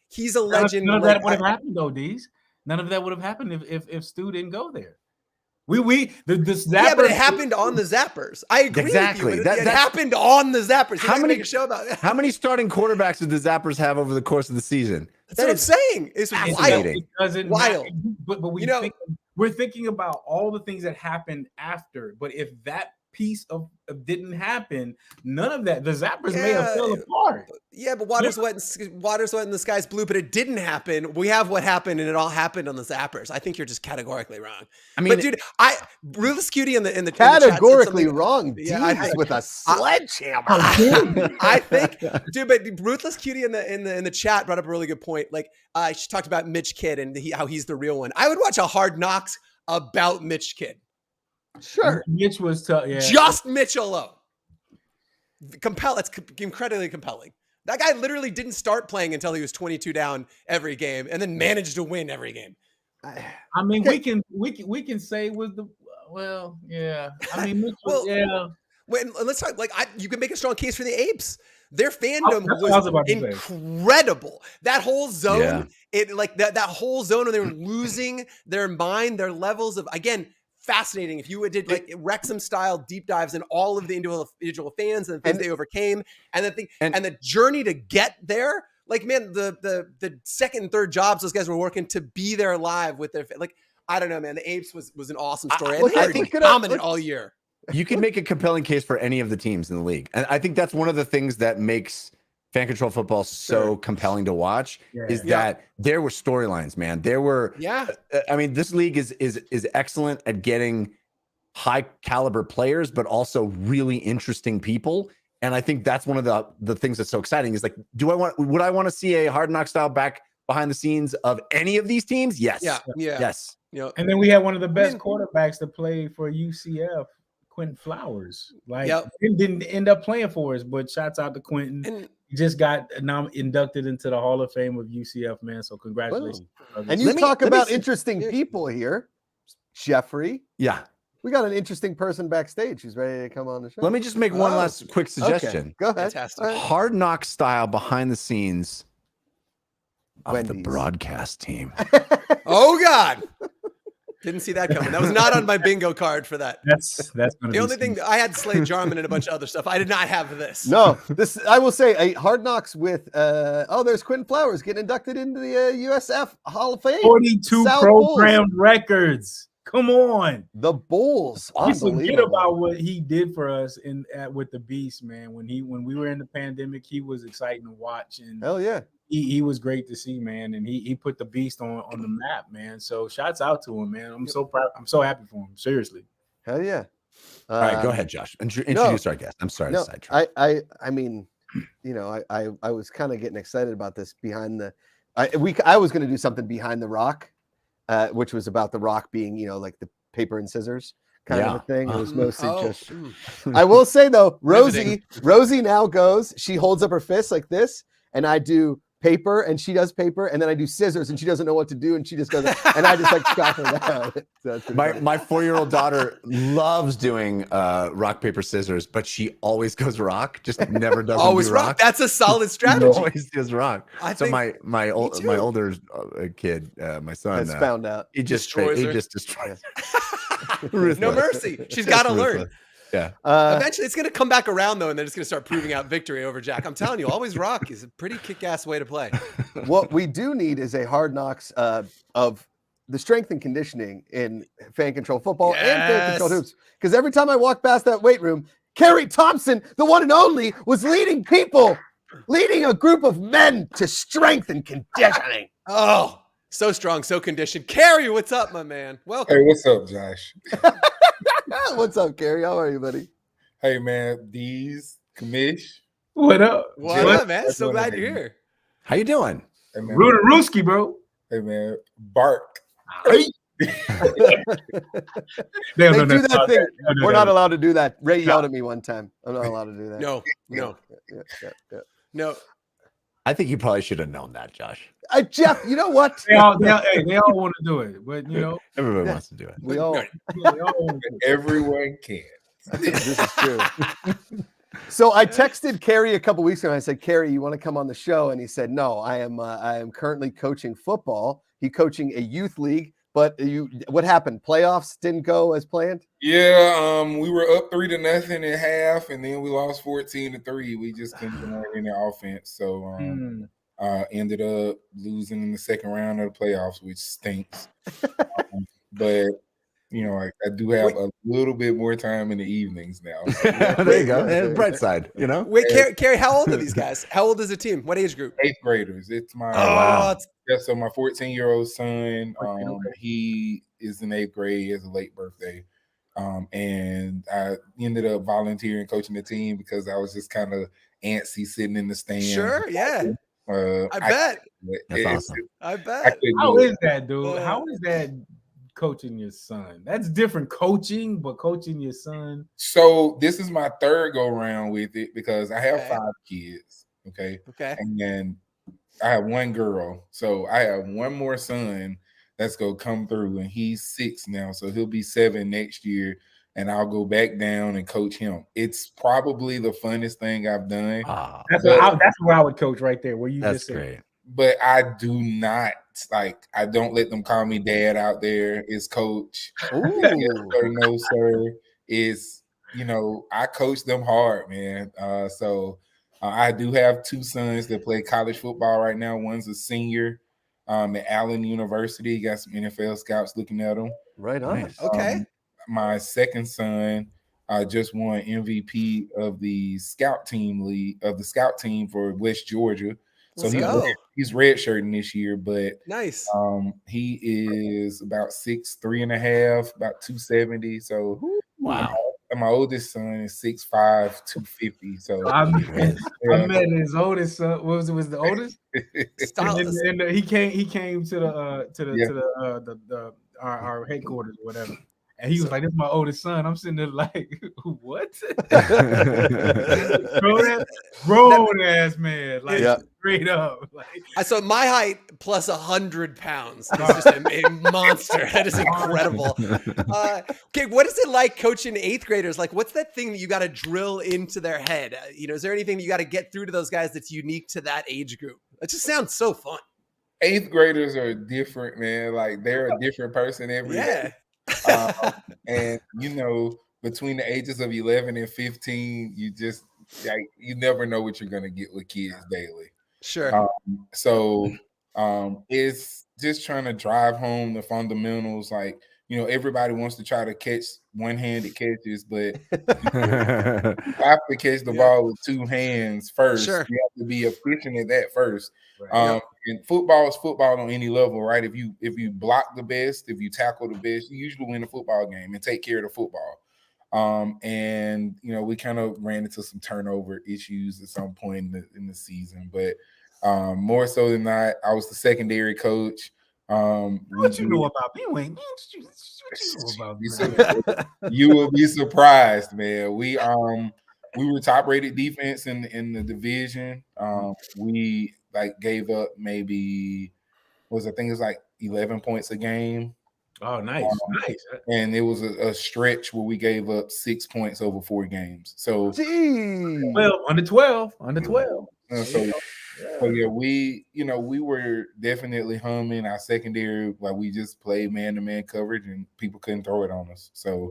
He's a legend. None of that would have happened though, Deez. None of that would have happened if Stu didn't go there. The Zappers. Yeah, but it happened on the Zappers. I agree Exactly. with you. It happened on the Zappers. Make a show about it. How many starting quarterbacks did the Zappers have over the course of the season? That's what I'm saying. It's wild. It doesn't wild. But we're thinking about all the things that happened after. But if that piece of didn't happen, none of that. The Zappers may have fell apart. Yeah, but water's wet and the sky's blue. But it didn't happen. We have what happened, and it all happened on the Zappers. I think you're just categorically wrong. I mean, but dude, Ruthless Cutie in the categorically wrong. Yeah, with a sledgehammer. I think, dude, but Ruthless Cutie in the chat brought up a really good point. She talked about Mitch Kidd and how he's the real one. I would watch a Hard Knocks about Mitch Kidd. Sure. Mitch was tough. Yeah. Just Mitch alone. It's incredibly compelling. That guy literally didn't start playing until he was 22 down every game and then managed to win every game. I mean, we can say it was yeah. I mean, Mitch was, yeah. Let's talk. You can make a strong case for the Apes. Their fandom was incredible. That whole zone, that whole zone where they were losing their mind, their levels of, again, fascinating. If you did Wrexham style deep dives in all of the individual fans and the things they overcame and the journey to get there, man, the second and third jobs those guys were working to be there live with their, I don't know, man, the Apes was an awesome story. I think dominant all year. You can make a compelling case for any of the teams in the league. And I think that's one of the things that makes fan control football so compelling to watch is that there were storylines, man. There were, I mean, this league is excellent at getting high caliber players, but also really interesting people. And I think that's one of the things that's so exciting is would I want to see a Hard Knock style back behind the scenes of any of these teams? Yes. Yes. And then we had one of the best quarterbacks to play for UCF, Quentin Flowers. Didn't end up playing for us, but shouts out to Quentin. He just got inducted into the Hall of Fame of UCF, man. So congratulations. And you talk about interesting people here. Jeffrey. Yeah. We got an interesting person backstage who's ready to come on the show. Let me just make one last quick suggestion. Okay. Go ahead. Fantastic. Hard Knock style behind the scenes of Wendy's. the broadcast team. Oh, God. Didn't see that coming. That was not on my bingo card for that. That's the only thing I had Slade Jarman and a bunch of other stuff. I did not have this. No, I will say a Hard Knocks with there's Quentin Flowers getting inducted into the USF Hall of Fame. 42 South programmed Bulls. Records. Come on. The Bulls. You forget about what he did for us with the Beast, man. When we were in the pandemic, he was exciting to watch. And hell yeah. He was great to see, man, and he put the Beast on the map, man. So shouts out to him, man. I'm so proud. I'm so happy for him. Seriously. Hell yeah. All right, go ahead, Josh. Introduce our guest. I'm sorry to sidetrack. I mean, I was kind of getting excited about this behind the. I was going to do something behind the Rock, which was about the Rock being, like the paper and scissors kind of a thing. It was mostly just. I will say though, Rosie now goes. She holds up her fist like this, and I do paper and she does paper, and then I do scissors and she doesn't know what to do and she just goes, and I just like chop her down. So that's pretty funny. My 4-year-old daughter loves doing rock paper scissors, but she always goes rock. Just never does Always do rock. That's a solid strategy. Always does rock. So my older kid, my son, has found out. he just Destroys her. destroys. No mercy. She's got to learn. Yeah. Eventually, it's going to come back around, though, and then it's going to start proving out victory over Jack. I'm telling you, always rock is a pretty kick-ass way to play. What we do need is a Hard Knocks of the strength and conditioning in fan control football and fan control hoops. Because every time I walk past that weight room, Kerry Thompson, the one and only, was leading a group of men to strength and conditioning. Oh, so strong, so conditioned. Kerry, what's up, my man? Welcome. Hey, what's up, Josh? What's up, Kerry? How are you, buddy? Hey, man, D's, Commish. What up? What up, man? So glad you're here. How you doing? Hey, man, Ruda Rooski, bro. hey, man, Bark. They do that thing. We're not allowed to do that. Ray yelled at me one time. I'm not allowed to do that. No. I think you probably should have known that, Josh. Jeff, you know what? They all want to do it, but you know, Everybody wants to do it. We all. they all want to do it. Everyone can. This is true. So I texted Kerry a couple weeks ago. And I said, Kerry, you want to come on the show? And he said, no, I am currently coaching football. He's coaching a youth league. But what happened? Playoffs didn't go as planned? Yeah, we were up 3-0 at half, and then we lost 14-3. We just couldn't join in the offense. So ended up losing in the second round of the playoffs, which stinks. But you know, I do have a little bit more time in the evenings now. So. There you go. And bright side, you know? Wait, Kerry, how old are these guys? How old is the team? What age group? 8th graders. It's my so my 14-year-old son. He is in 8th grade. He has a late birthday. And I ended up volunteering coaching the team because I was just kind of antsy sitting in the stands. Sure, yeah. I bet. That's awesome. I bet. How is that, dude? How is that coaching your son? That's different coaching, but coaching your son. So this is my third go around with it because I have 5 kids. Okay. And then I have 1 girl. So I have 1 more son that's going to come through, and he's 6 now. So he'll be 7 next year, and I'll go back down and coach him. It's probably the funnest thing I've done. That's where I would coach right there. Where you That's just great. But I do not I don't let them call me dad out there. It's coach. Yes, sir, no, sir. It's, I coach them hard, man. So I do have 2 sons that play college football right now. One's a senior at Allen University. Got some NFL scouts looking at him. Right on. Nice. Okay. My second son just won MVP of the scout team for West Georgia. So he's redshirting this year, but nice. He is about 6'3.5", about 270. So wow. My oldest son is 6'5", 250. So I met his oldest son. Was the oldest? and he came to our headquarters or whatever. And he was like, "This is my oldest son." I'm sitting there like, "What?" grown ass man, like straight up. Like, so my height plus 100 pounds is just a monster. That is incredible. Okay, what is it like coaching 8th graders? Like, what's that thing that you got to drill into their head? Is there anything that you got to get through to those guys that's unique to that age group? It just sounds so fun. 8th graders are different, man. Like they're a different person every day. And between the ages of 11 and 15, you just you never know what you're gonna get with kids daily. Sure. So it's just trying to drive home the fundamentals. Like, everybody wants to try to catch one-handed catches, but you have to catch the ball with 2 hands first. Sure. You have to be efficient at that first. Right. And football is football on any level, right? If you block the best, if you tackle the best, you usually win a football game and take care of the football. And we kind of ran into some turnover issues at some point in the season, but more so than not, I was the secondary coach. What you know about me, Wayne? What you know about me? You will be surprised, man. We we were top rated defense in the division. We like gave up maybe I think it's like 11 points a game. Oh, nice. And it was a stretch where we gave up 6 points over 4 games. So Gee. Well, under 12. So yeah, we were definitely humming. Our secondary, like we just played man-to-man coverage and people couldn't throw it on us. So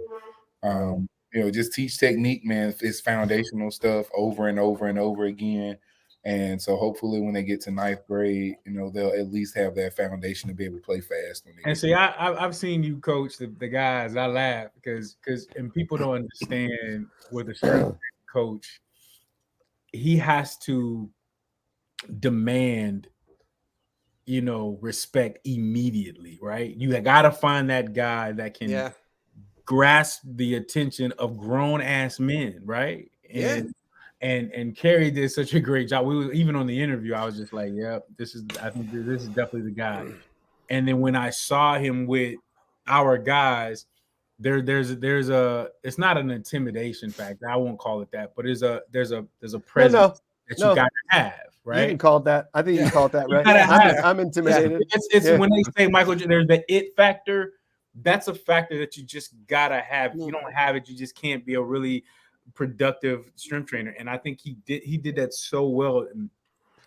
just teach technique, man. It's foundational stuff over and over and over again. And so hopefully when they get to 9th grade, they'll at least have that foundation to be able to play fast. And see, I've seen you coach the guys. I laugh because and people don't understand with a strength coach, he has to demand, respect immediately, right? You got to find that guy that can grasp the attention of grown ass men, right? And Kerry did such a great job. We were even on the interview. I was just like, "Yep, I think this is definitely the guy." And then when I saw him with our guys, there's a it's not an intimidation factor. I won't call it that, but there's a presence that you gotta have, right? You can call it that. I think you can call it that, right? I'm intimidated. It's when they say Michael, there's the it factor. That's a factor that you just gotta have. If you don't have it, you just can't be a really productive strength trainer. And I think he did that so well, and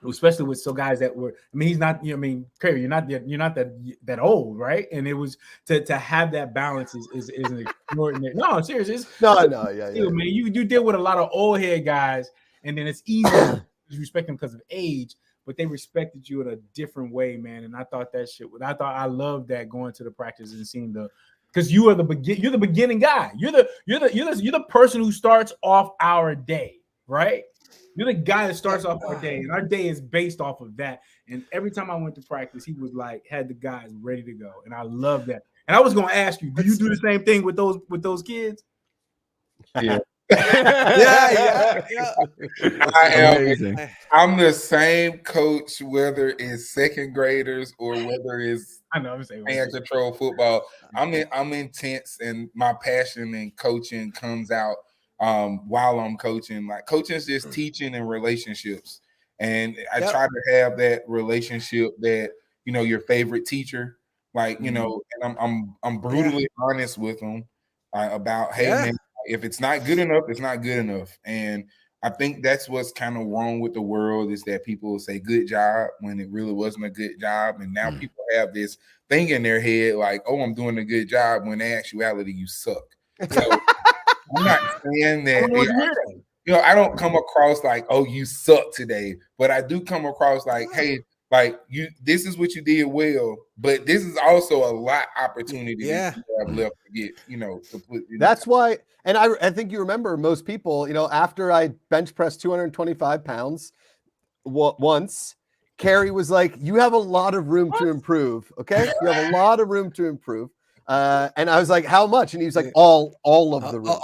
especially with guys that were. I mean, he's not. Kerry, you're not that old, right? And it was to have that balance is an extraordinary. No, seriously. Man, you deal with a lot of old head guys, and then it's easy to respect them because of age. But they respected you in a different way, man. And I thought I loved that going to the practice and seeing because you're the beginning guy. You're the person who starts off our day, right? You're the guy that starts off our day, and our day is based off of that. And every time I went to practice, he was like had the guys ready to go, and I love that. And I was going to ask you, do you do the same thing with those kids? Yeah. yeah. I'm the same coach, whether it's second graders or whether it's hand control football. I'm intense, and my passion in coaching comes out while I'm coaching. Like coaching is just teaching and relationships, and I try to have that relationship that your favorite teacher, and I'm brutally honest with them about man. If it's not good enough, it's not good enough. And I think that's what's kind of wrong with the world is that people say good job when it really wasn't a good job. And now people have this thing in their head like, oh, I'm doing a good job when in actuality you suck. So I'm not saying that. I don't come across like, oh, you suck today. But I do come across like, hey, this is what you did well, but this is also a lot opportunity that you have left to get, to put. That's why, and I think you remember most people, after I bench pressed 225 pounds once, Kerry was like, you have a lot of room to improve. Okay. You have a lot of room to improve. And I was like, how much? And he was like, all of the room.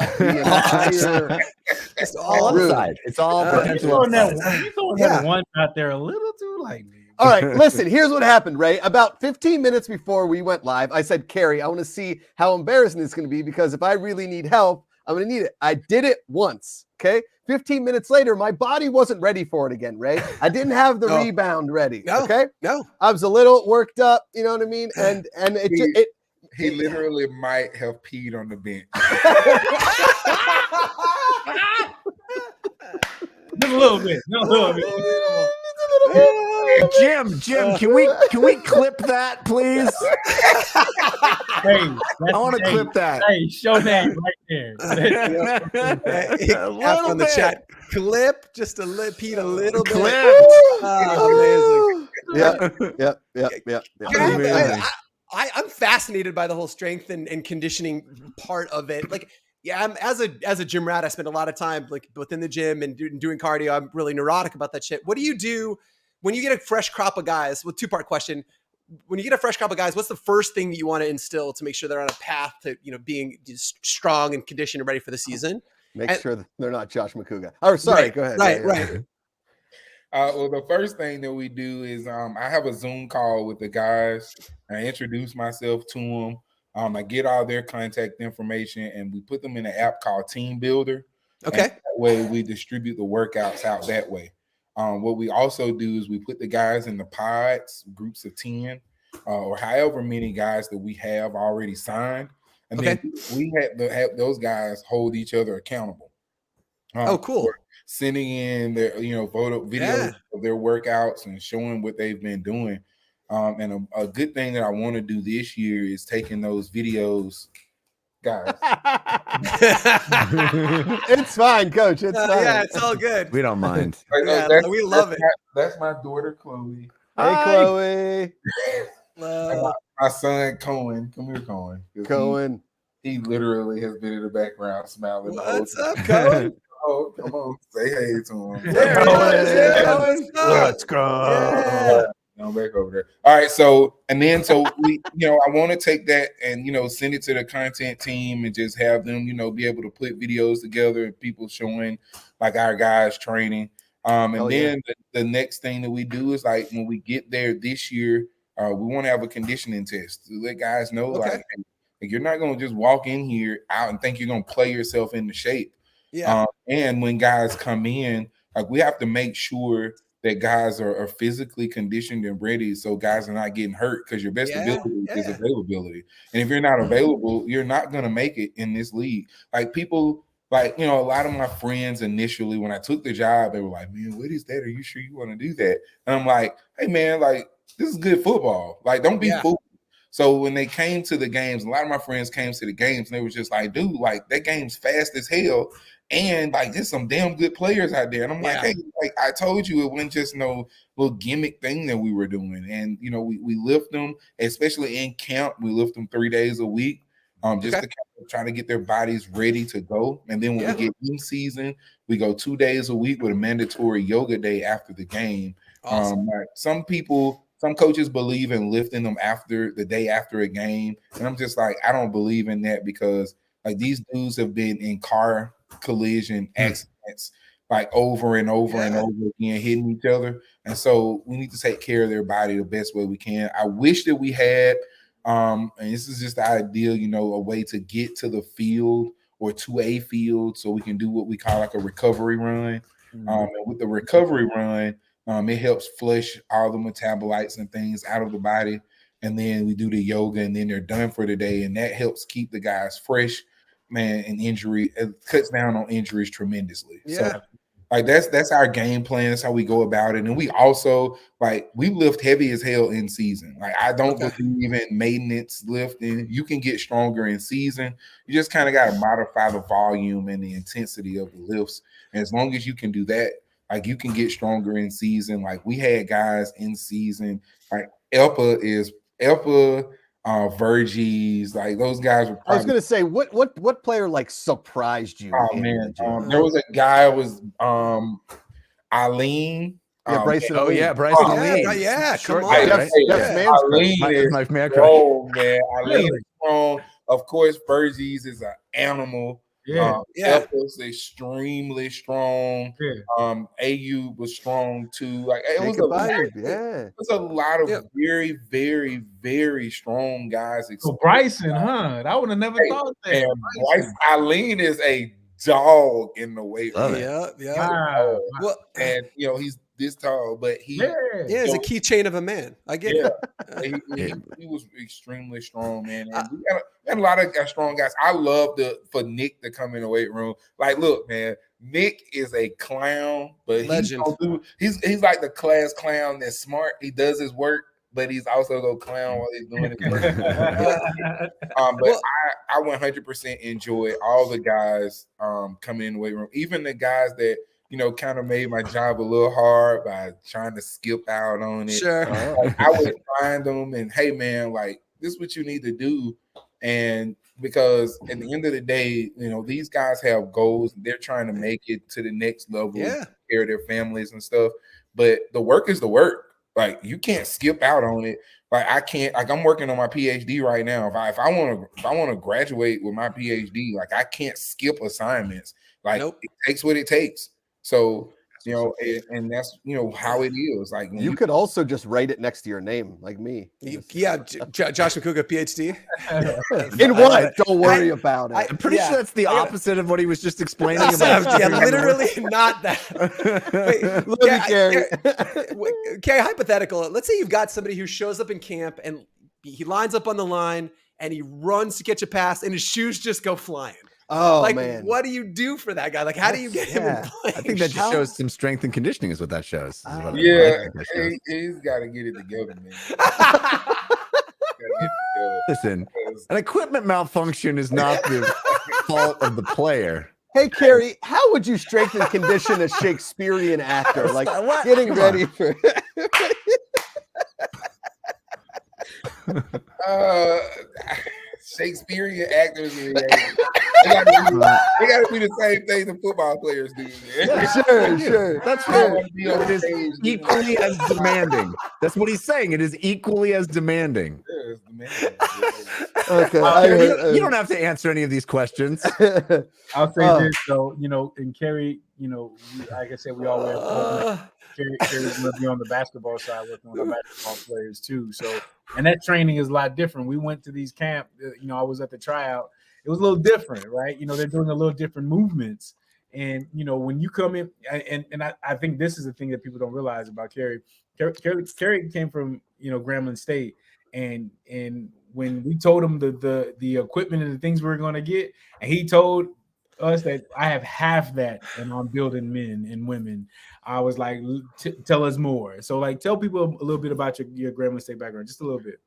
It's all upside. It's all potential upside. You're throwing that one out there a little too lightly. All right, listen, here's what happened, Ray. About 15 minutes before we went live, I said, Kerry, I want to see how embarrassing it's going to be because if I really need help, I'm going to need it. I did it once, okay? 15 minutes later, my body wasn't ready for it again, Ray. I didn't have the rebound ready, okay? No. I was a little worked up, you know what I mean? And he literally might have peed on the bench. Just a little bit. Jim, can we clip that, please? Hey, I want to clip that. Hey, show that right there. On the chat, clip just a Pete a little bit. Amazing. Yeah. I'm fascinated by the whole strength and conditioning part of it. Like, I'm as a gym rat, I spend a lot of time like within the gym and doing cardio. I'm really neurotic about that shit. What do you do when you get a fresh crop of guys? Well, 2-part question. When you get a fresh crop of guys, what's the first thing that you want to instill to make sure they're on a path to being strong and conditioned and ready for the season? Make sure that they're not Josh McCouga. Oh, sorry. Go ahead. Right. Well, the first thing that we do is I have a Zoom call with the guys. I introduce myself to them. I get all their contact information, and we put them in an app called Team Builder. Okay. way we distribute the workouts out that way. What we also do is we put the guys in the pods, groups of 10, or however many guys that we have already signed. And then we have to have those guys hold each other accountable. Cool. Sending in their, photo videos of their workouts and showing what they've been doing. And a good thing that I want to do this year is taking those videos, guys. It's fine, Coach. It's fine. Yeah, it's all good. We don't mind. We love it. That's my daughter, Chloe. Hey, Chloe. My son, Cohen. Come here, Cohen. Cohen. He literally has been in the background smiling. What's up, Cohen? Oh, come on, say hey to him. Let's go. I'm back over there. All right, so we, I want to take that and send it to the content team and just have them, be able to put videos together and people showing like our guys training. The next thing that we do is like when we get there this year, we want to have a conditioning test to let guys know like you're not going to just walk in here out and think you're going to play yourself into shape. Yeah. And when guys come in, like we have to make sure that guys are physically conditioned and ready, so guys are not getting hurt, because your best ability is availability. And if you're not available, you're not going to make it in this league. Like people, a lot of my friends initially when I took the job, they were like, "Man, what is that? Are you sure you want to do that?" And I'm like, "Hey, man, like this is good football. Like don't be fooled." So when they came to the games, a lot of my friends came to the games and they were just like, "Dude, like that game's fast as hell. And like there's some damn good players out there." And I'm like, "Hey, like I told you, it wasn't just no little gimmick thing that we were doing." And we lift them, especially in camp. We lift them 3 days a week, just to kind of try to get their bodies ready to go. And then when we get in season, we go 2 days a week with a mandatory yoga day after the game. Awesome. Like some coaches believe in lifting them after the day after a game, and I'm just like, I don't believe in that, because like these dudes have been in car collision accidents like over and over and over again, hitting each other. And so we need to take care of their body the best way we can. I wish that we had, and this is just the ideal, a way to get to the field or to a field so we can do what we call like a recovery run. And with the recovery run, it helps flush all the metabolites and things out of the body. And then we do the yoga and then they're done for the day. And that helps keep the guys fresh, man, and it cuts down on injuries tremendously. Yeah. So like that's our game plan. That's how we go about it. And we also we lift heavy as hell in season. Like I don't believe in maintenance lifting. You can get stronger in season. You just kind of got to modify the volume and the intensity of the lifts. And as long as you can do that, like you can get stronger in season. Like we had guys in season, like Eepel, Verges, like those guys were probably, I was gonna say, what player like surprised you? Oh man, there was a guy was Eileen. Bryson. Bryson. Come on. Eileen is strong, man. Eileen is strong. Of course, Verges is an animal. Was extremely strong. AU was strong too. Like it was a lot of very, very, very strong guys. So Bryson, huh? I would have never thought that. And Bryson, Eileen is a dog in the weight room. Wow. Well, and he's this tall, but he is a keychain of a man. I get it. He was extremely strong, man. And we got a lot of strong guys. I love for Nick to come in the weight room. Like, look, man, Nick is a clown, but legend. He's like the class clown that's smart. He does his work, but he's also go clown while he's doing his work. But I 100% enjoy all the guys coming in the weight room, even the guys that kind of made my job a little hard by trying to skip out on it. Sure. I would find them and, hey, man, like, this is what you need to do. And because at the end of the day, these guys have goals. They're trying to make it to the next level, take care of their families and stuff. But the work is the work. Like, you can't skip out on it. Like, I can't. Like, I'm working on my PhD right now. If I want to graduate with my PhD, like, I can't skip assignments. Like, It takes what it takes. So You know, and that's how it is. Like when You could also just write it next to your name, like me. Yeah, Josh McCouga, PhD. In what? Don't worry about it. I'm pretty sure that's the opposite of what he was just explaining Yeah, about. literally not that. Love you, Kerry. Kerry, hypothetical. Let's say you've got somebody who shows up in camp and he lines up on the line and he runs to catch a pass and his shoes just go flying. Oh, like, man. what do you do for that guy? Like, how do you get him in play? I think that just shows some strength and conditioning is what that shows. He's got to get it together, man. Listen, an equipment malfunction is not the fault of the player. Hey, Kerry, how would you strengthen condition a Shakespearean actor? Like getting ready for Shakespearean actors, they gotta be the same thing the football players do. Sure. That's right. It is equally as demanding. That's what he's saying. It is equally as demanding. Yeah, it's demanding. Okay, you don't have to answer any of these questions. I'll say this though, and Kerry, like I said, we all wear Kerry's going to be on the basketball side working with our basketball players too. So, and that training is a lot different. We went to these camp, I was at the tryout. It was a little different, right? They're doing a little different movements. And, when you come in, and I think this is the thing that people don't realize about Kerry. Kerry came from, Grambling State. And when we told him the equipment and the things we were going to get, and he told us that I have half that and I'm building men and women, I was like, tell us more. So like, tell people a little bit about your Grambling State background, just a little bit.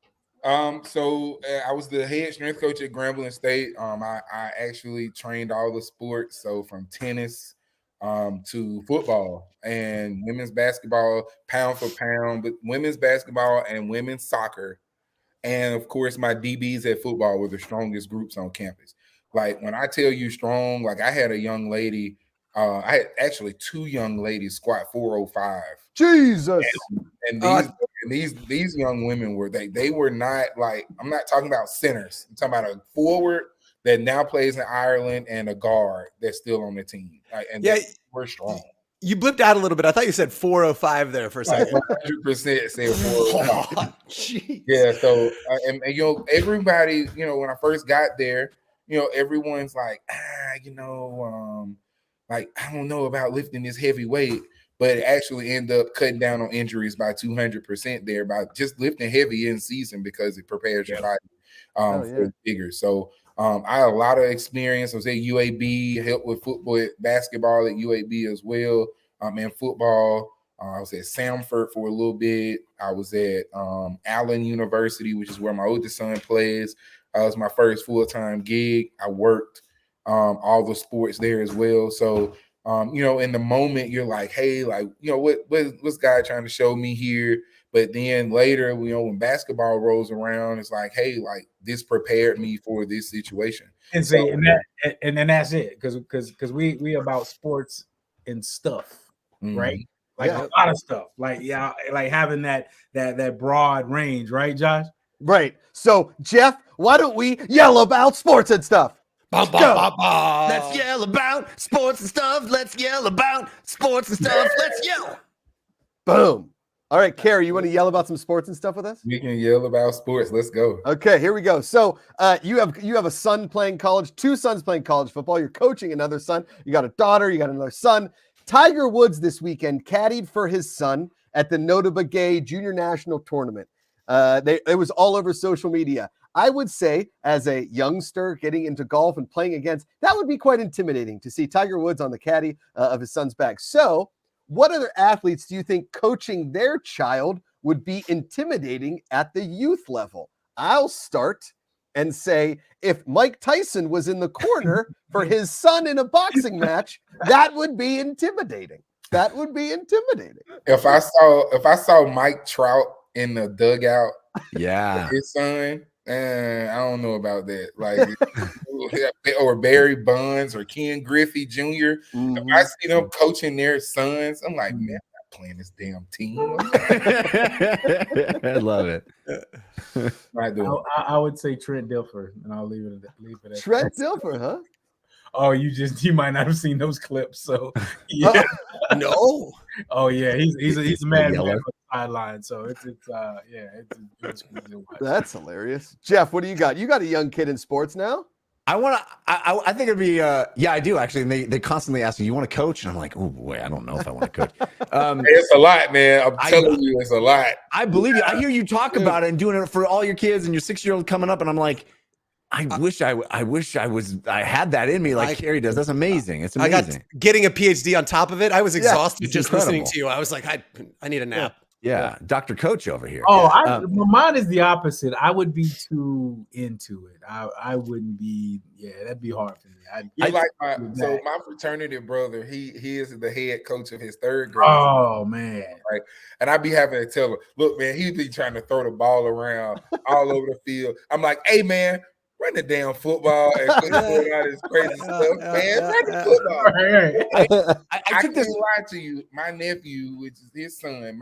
So I was the head strength coach at Grambling State. I actually trained all the sports, so from tennis to football and women's basketball, pound for pound, but women's basketball and women's soccer. And of course, my DBs at football were the strongest groups on campus. Like when I tell you strong, like I had a young lady, I had actually two young ladies squat 405. Jesus. And these young women were they were not like, I'm not talking about centers. I'm talking about a forward that now plays in Ireland and a guard that's still on the team. Like, and we're strong. You blipped out a little bit. I thought you said 405 there for a second. 100% said 405. Oh, geez. Yeah. So, and everybody, when I first got there, everyone's like, like, I don't know about lifting this heavy weight, but it actually ended up cutting down on injuries by 200% there by just lifting heavy in season because it prepares your body for bigger. So, I had a lot of experience. I was at UAB, helped with football, basketball at UAB as well. In football, I was at Samford for a little bit. I was at Allen University, which is where my oldest son plays. It was my first full-time gig. I worked all the sports there as well. So, in the moment, you're like, hey, like, what's God trying to show me here? But then later, when basketball rolls around, it's like, hey, like this prepared me for this situation. And and that's it, because we about sports and stuff, right? Like a lot of stuff, like having that broad range, right, Josh? Right. So Jeff, why don't we yell about sports and stuff? Let's yell about sports and stuff. Let's yell about sports and stuff. Let's yell. Boom. All right, Kerry, you want to yell about some sports and stuff with us? We can yell about sports. Let's go. Okay, here we go. So you have a son playing college, two sons playing college football. You're coaching another son. You got a daughter. You got another son. Tiger Woods this weekend caddied for his son at the Nota Begay Junior National Tournament. It was all over social media. I would say, as a youngster getting into golf and playing against, that would be quite intimidating to see Tiger Woods on the caddy of his son's back. So, what other athletes do you think coaching their child would be intimidating at the youth level? I'll start and say, if Mike Tyson was in the corner for his son in a boxing match, that would be intimidating. That would be intimidating. If I saw Mike Trout in the dugout, his son, I don't know about that. Like, or Barry Bonds or Ken Griffey Jr. If I see them coaching their sons, I'm like, man, I'm not playing this damn team. I love it. I would say Trent Dilfer, and I'll leave it at that. Trent Dilfer, huh? Oh, you might not have seen those clips. So yeah. No. Oh yeah, he's a mad man yellow. on the sideline. So it's it was crazy to watch. That's hilarious. Jeff, what do you got? You got a young kid in sports now? I think it'd be yeah, I do actually. And they constantly ask me, you want to coach? And I'm like, oh boy, I don't know if I want to coach. It's a lot, man. I'm telling you, it's a lot. I believe you. I hear you talk about it and doing it for all your kids and your 6-year-old coming up, and I'm like, I wish I had that in me like Kerry does. That's amazing. It's amazing. I got getting a PhD on top of it. I was exhausted it's just incredible. listening to you. I was like, I need a nap. Yeah, Dr. Coach over here. Oh, mine is the opposite. I would be too into it. I wouldn't be. Yeah, that'd be hard for me. My fraternity brother. He is the head coach of his 3rd grade. Oh man, right? And I'd be having to tell him, look, man, he'd be trying to throw the ball around all over the field. I'm like, hey, man, run the damn football and quit doing all this crazy stuff, man. Run the football. I can't lie to you. My nephew, which is his son,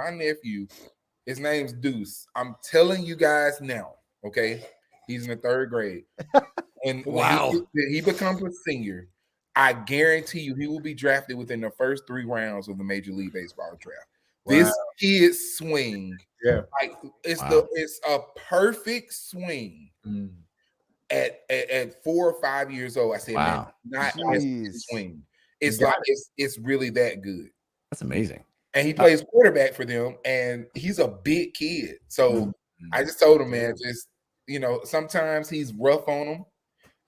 his name's Deuce. I'm telling you guys now, okay? He's in the 3rd grade. And when he becomes a senior, I guarantee you he will be drafted within the first 3 rounds of the Major League Baseball draft. Wow. This kid's swing, like it's a perfect swing. At 4 or 5 years old, I said, man, not as swing. It's like it's really that good. That's amazing. And he plays quarterback for them, and he's a big kid. So I just told him, man, just sometimes he's rough on him.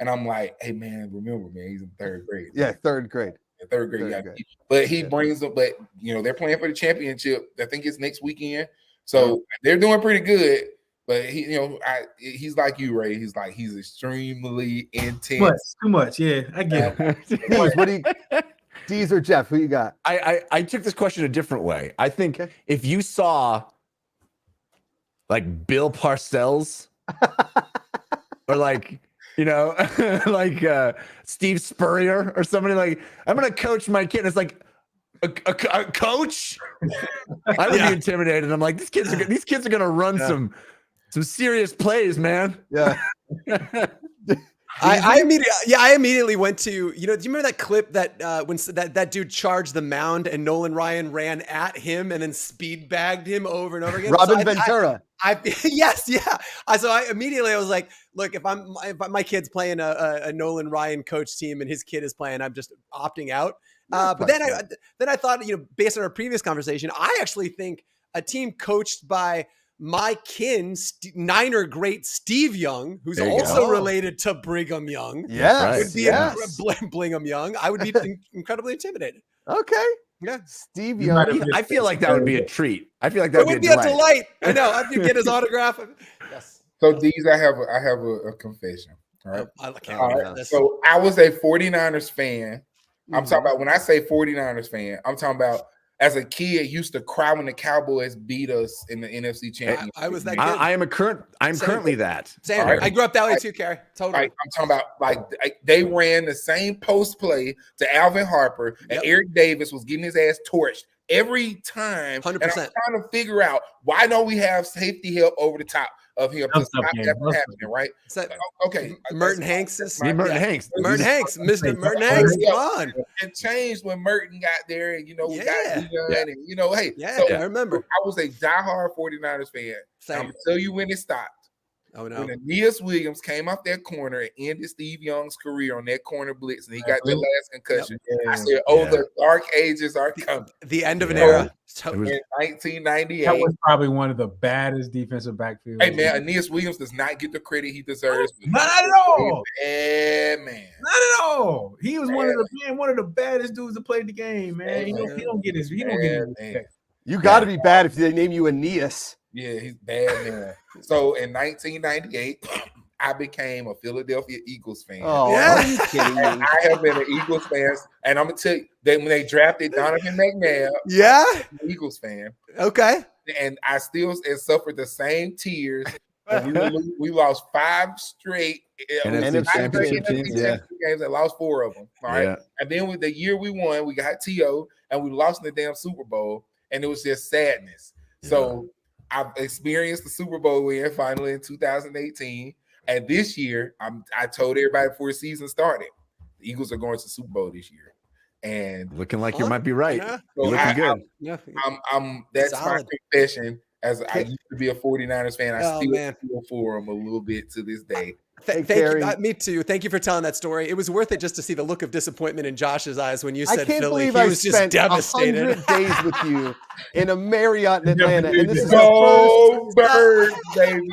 And I'm like, hey, man, remember, man, he's in 3rd grade. Yeah, 3rd grade. 3rd grade. But he brings them, but, they're playing for the championship. I think it's next weekend. So they're doing pretty good. But he's like you, Ray. He's extremely intense. Too much. Yeah, I get it. What do you, Deez or Jeff? Who you got? I took this question a different way. I think if you saw like Bill Parcells or like Steve Spurrier or somebody like, I'm gonna coach my kid. And it's like a coach. I would be intimidated. I'm like, these kids are gonna run some serious plays, man. Yeah. I immediately went to, do you remember that clip that when that dude charged the mound and Nolan Ryan ran at him and then speed bagged him over and over again? Robin Ventura. Yes, yeah. So I was like, look, if my kid's playing a Nolan Ryan coach team and his kid is playing, I'm just opting out. But then I thought, based on our previous conversation, I actually think a team coached by my kin, Niner great Steve Young, who's also related to Brigham Young. Yes. Would be Blingham Young. I would be incredibly intimidated. Okay. Yeah. Steve Young. I feel like that would be a treat. I feel like that would be a delight. I know. I'd get his autograph. Yes. So these, I have a confession. All right. I can't wait for this. So I was a 49ers fan. I'm talking about, when I say 49ers fan, I'm talking about as a kid, used to cry when the Cowboys beat us in the NFC Championship. I was that kid. I'm currently that. Same. Right. I grew up that way too, Kerry. Totally. I'm talking about they ran the same post play to Alvin Harper, and Eric Davis was getting his ass torched every time. 100%. And I'm trying to figure out, why don't we have safety help over the top of him to stop that from happening, right? Okay. Merton Hanks. Merton Hanks. Mr. Merton Hanks. Come on. It changed when Merton got there, and we got Dion, and so I remember. I was a diehard 49ers fan. I'm gonna tell you when it stopped. Oh no! When Aeneas Williams came off that corner and ended Steve Young's career on that corner blitz, and he got the last concussion. I said, the dark ages are coming. The end of an era. In 1998. That was probably one of the baddest defensive backfields. Hey man, Aeneas Williams does not get the credit he deserves. Not at all. Man. Not at all. He was one of the baddest dudes that played the game, man. He don't get his respect. You got to be bad if they name you Aeneas. Yeah, he's bad, man. So in 1998, I became a Philadelphia Eagles fan. Oh, are you kidding me? I have been an Eagles fan, and I'm gonna tell you that when they drafted Donovan McNabb, I'm an Eagles fan. Okay, and I still suffered the same tears. We lost 5 straight NFC championship teams. Games. I lost 4 of them. All right, and then with the year we won, we got TO, and we lost in the damn Super Bowl, and it was just sadness. So I've experienced the Super Bowl win finally in 2018. And this year, I told everybody before the season started, The Eagles are going to the Super Bowl this year, and Looking like you might be right. Yeah. You're looking good. Yeah. I'm that's Solid. my confession. As I used to be a 49ers fan, I Oh, still man. feel for them a little bit to this day. Hey, Thank you. Kerry. Me too. Thank you for telling that story. It was worth it just to see the look of disappointment in Josh's eyes when you I said can't Philly. believe He I was just spent devastated. 100 days with you in a Marriott in Atlanta, and this is the Go first. Birds, baby.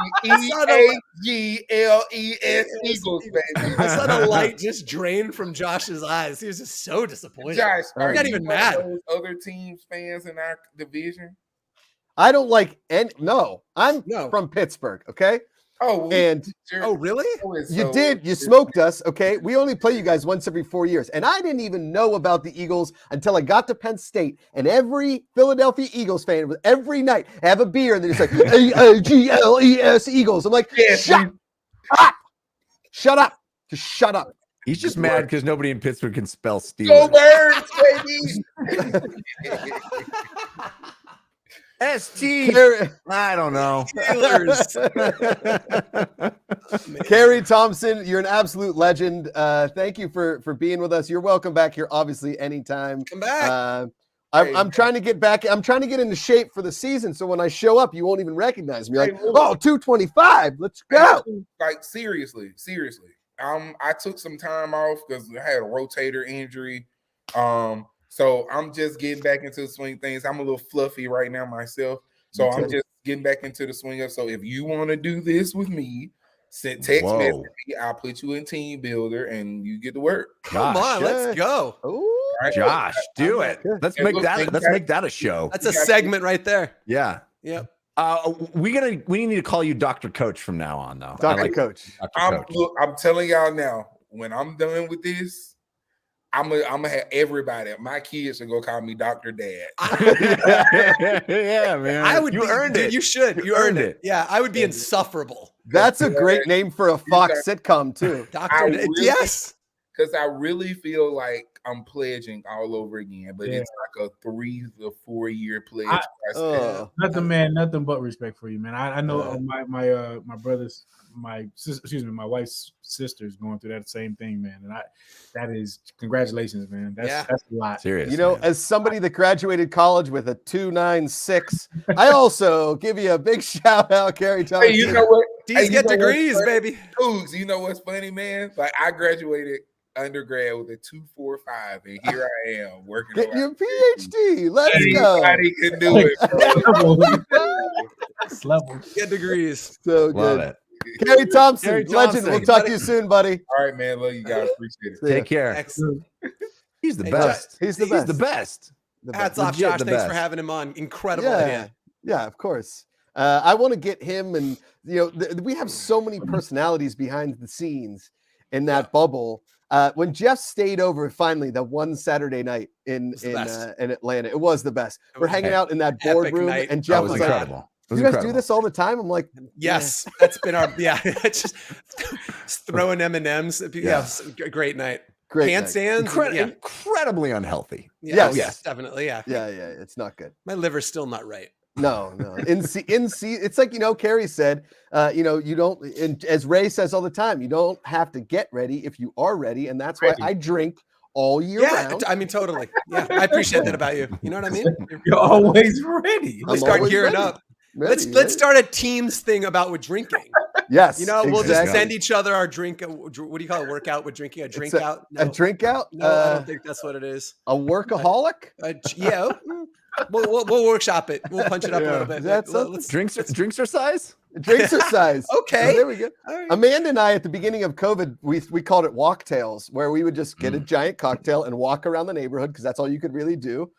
saw the- EAGLES Eagles, baby. I saw the light just drain from Josh's eyes. He was just so disappointed. Josh, I'm not even mad. Those other teams fans in our division. I don't like any. No, I'm No. from Pittsburgh. Okay, Oh, well, and Oh, really? you did. You smoked us. Okay, we only play you guys once every 4 years, and I didn't even know about the Eagles until I got to Penn State. And every Philadelphia Eagles fan, every night, have a beer, and they're just like EAGLES Eagles. I'm like, Yes, shut up, shut up, just shut up. He's just mad because nobody in Pittsburgh can spell Steelers. Go Birds, baby. ST. Kerry, I don't know. Steelers. Kerry Thompson, you're an absolute legend. Thank you for being with us. You're welcome back here, obviously, anytime. Come back. I'm trying to get back. I'm trying to get into shape for the season, so when I show up, you won't even recognize me. Like, Hey, look. oh, 225. Let's go. Like seriously. I took some time off because I had a rotator injury. So I'm just getting back into the swing of things. I'm a little fluffy right now myself. So I'm just getting back into the swing of. So if you want to do this with me, send text message me. I'll put you in team builder and you get to work. Come on, let's go. Ooh. Right? Josh, do it. Let's Yeah, make look, that. thank Let's you. make that a show. That's a segment right there. Yeah. Yep. We need to call you Dr. Coach from now on, though. Dr. I like Coach. Dr. Coach. I'm telling y'all now, when I'm done with this, I'm gonna have everybody. My kids should go call me Dr. Dad. Yeah, man. I would. You earned dude, it. You should. You earned it. Yeah, I would be Yeah. insufferable. That's a great name for a Fox sitcom, too. Doctor. really- Yes. Because I really feel like I'm pledging all over again, but Yeah. it's like a 3 to 4 year pledge. Nothing but respect for you, man. I know my brother's my wife's sister's going through that same thing, man. And that is congratulations, man. That's a lot. Serious. You know, man. as somebody that graduated college with a 2.96, I also give you a big shout out, Kerry Thompson. Hey, you know what? These Hey, you get know what's degrees, funny? baby. Oogs, you know what's funny, man? Like I graduated undergrad with a 2.45, and here I am working. Get on your my PhD. Let's go. Anybody can do it, bro. Next level. Get degrees. So Love good. it. Kerry Thompson, Kerry legend. Thompson. We'll talk to you soon, buddy. All right, man. Love you guys. Appreciate it. See ya. Take care. Excellent. He's the Hey, best. He's the He's best. the best. The Hats best. off, Legit Josh. the Thanks for best. having him on. Incredible Yeah, idea. yeah, of course. I want to get him, and we have so many personalities behind the scenes in that bubble. When Jeff stayed over finally that one Saturday night in Atlanta, it was the best. We're hanging out in that Epic boardroom, night. and That Jeff was was like, incredible. It was "You guys do incredible. this all the time?" I'm like, Yes, that's been our just throwing M&Ms. Yeah, great night. "Great night." Handstands. Yeah. Incredibly unhealthy. Yes. Yes. definitely. Yeah. Yeah, it's not good. My liver's still not right. No. It's like, Kerry said, you don't, and as Ray says all the time, you don't have to get ready if you are ready. And that's why I drink all year round. I mean, totally. Yeah, I appreciate that about you. You know what I mean? You're always ready. Let's I'm start always gearing ready. up. Ready, Let's start a teams thing about with drinking. Yes. You know, we'll just exactly. send each other our drink. What do you call it? Workout with drinking? A drink out? A drink out? No, I don't think that's what it is. A workaholic? Yeah. We'll workshop it. We'll punch it up a little bit. That's Let's Drinks are size? Drinks are size. Okay. There we go. All right. Amanda and I, at the beginning of COVID, we called it walktails, where we would just get a giant cocktail and walk around the neighborhood because that's all you could really do.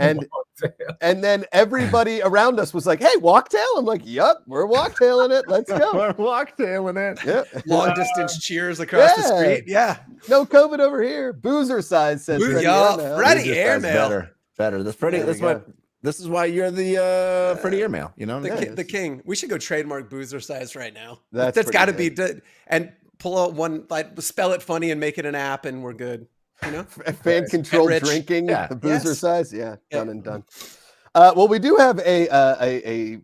And then everybody around us was like, "Hey, walktail!" I'm like, "Yup, we're walktailing it. Let's go." We're walktailing it. Yeah. Long distance cheers across the street. Yeah. No COVID over here. Boozer size says Freddie Airmail. Freddie Just Airmail. Better. That's Freddie. There we This is why you're the Freddie Airmail. You know, The king. We should go trademark boozer size right now. That's That's got to pretty be and pull out one, like spell it funny and make it an app, and we're good. You know, Fan controlled Rich. drinking, Yeah. the boozer Yes. size. Yeah, Yeah. done and done. Well, we do have a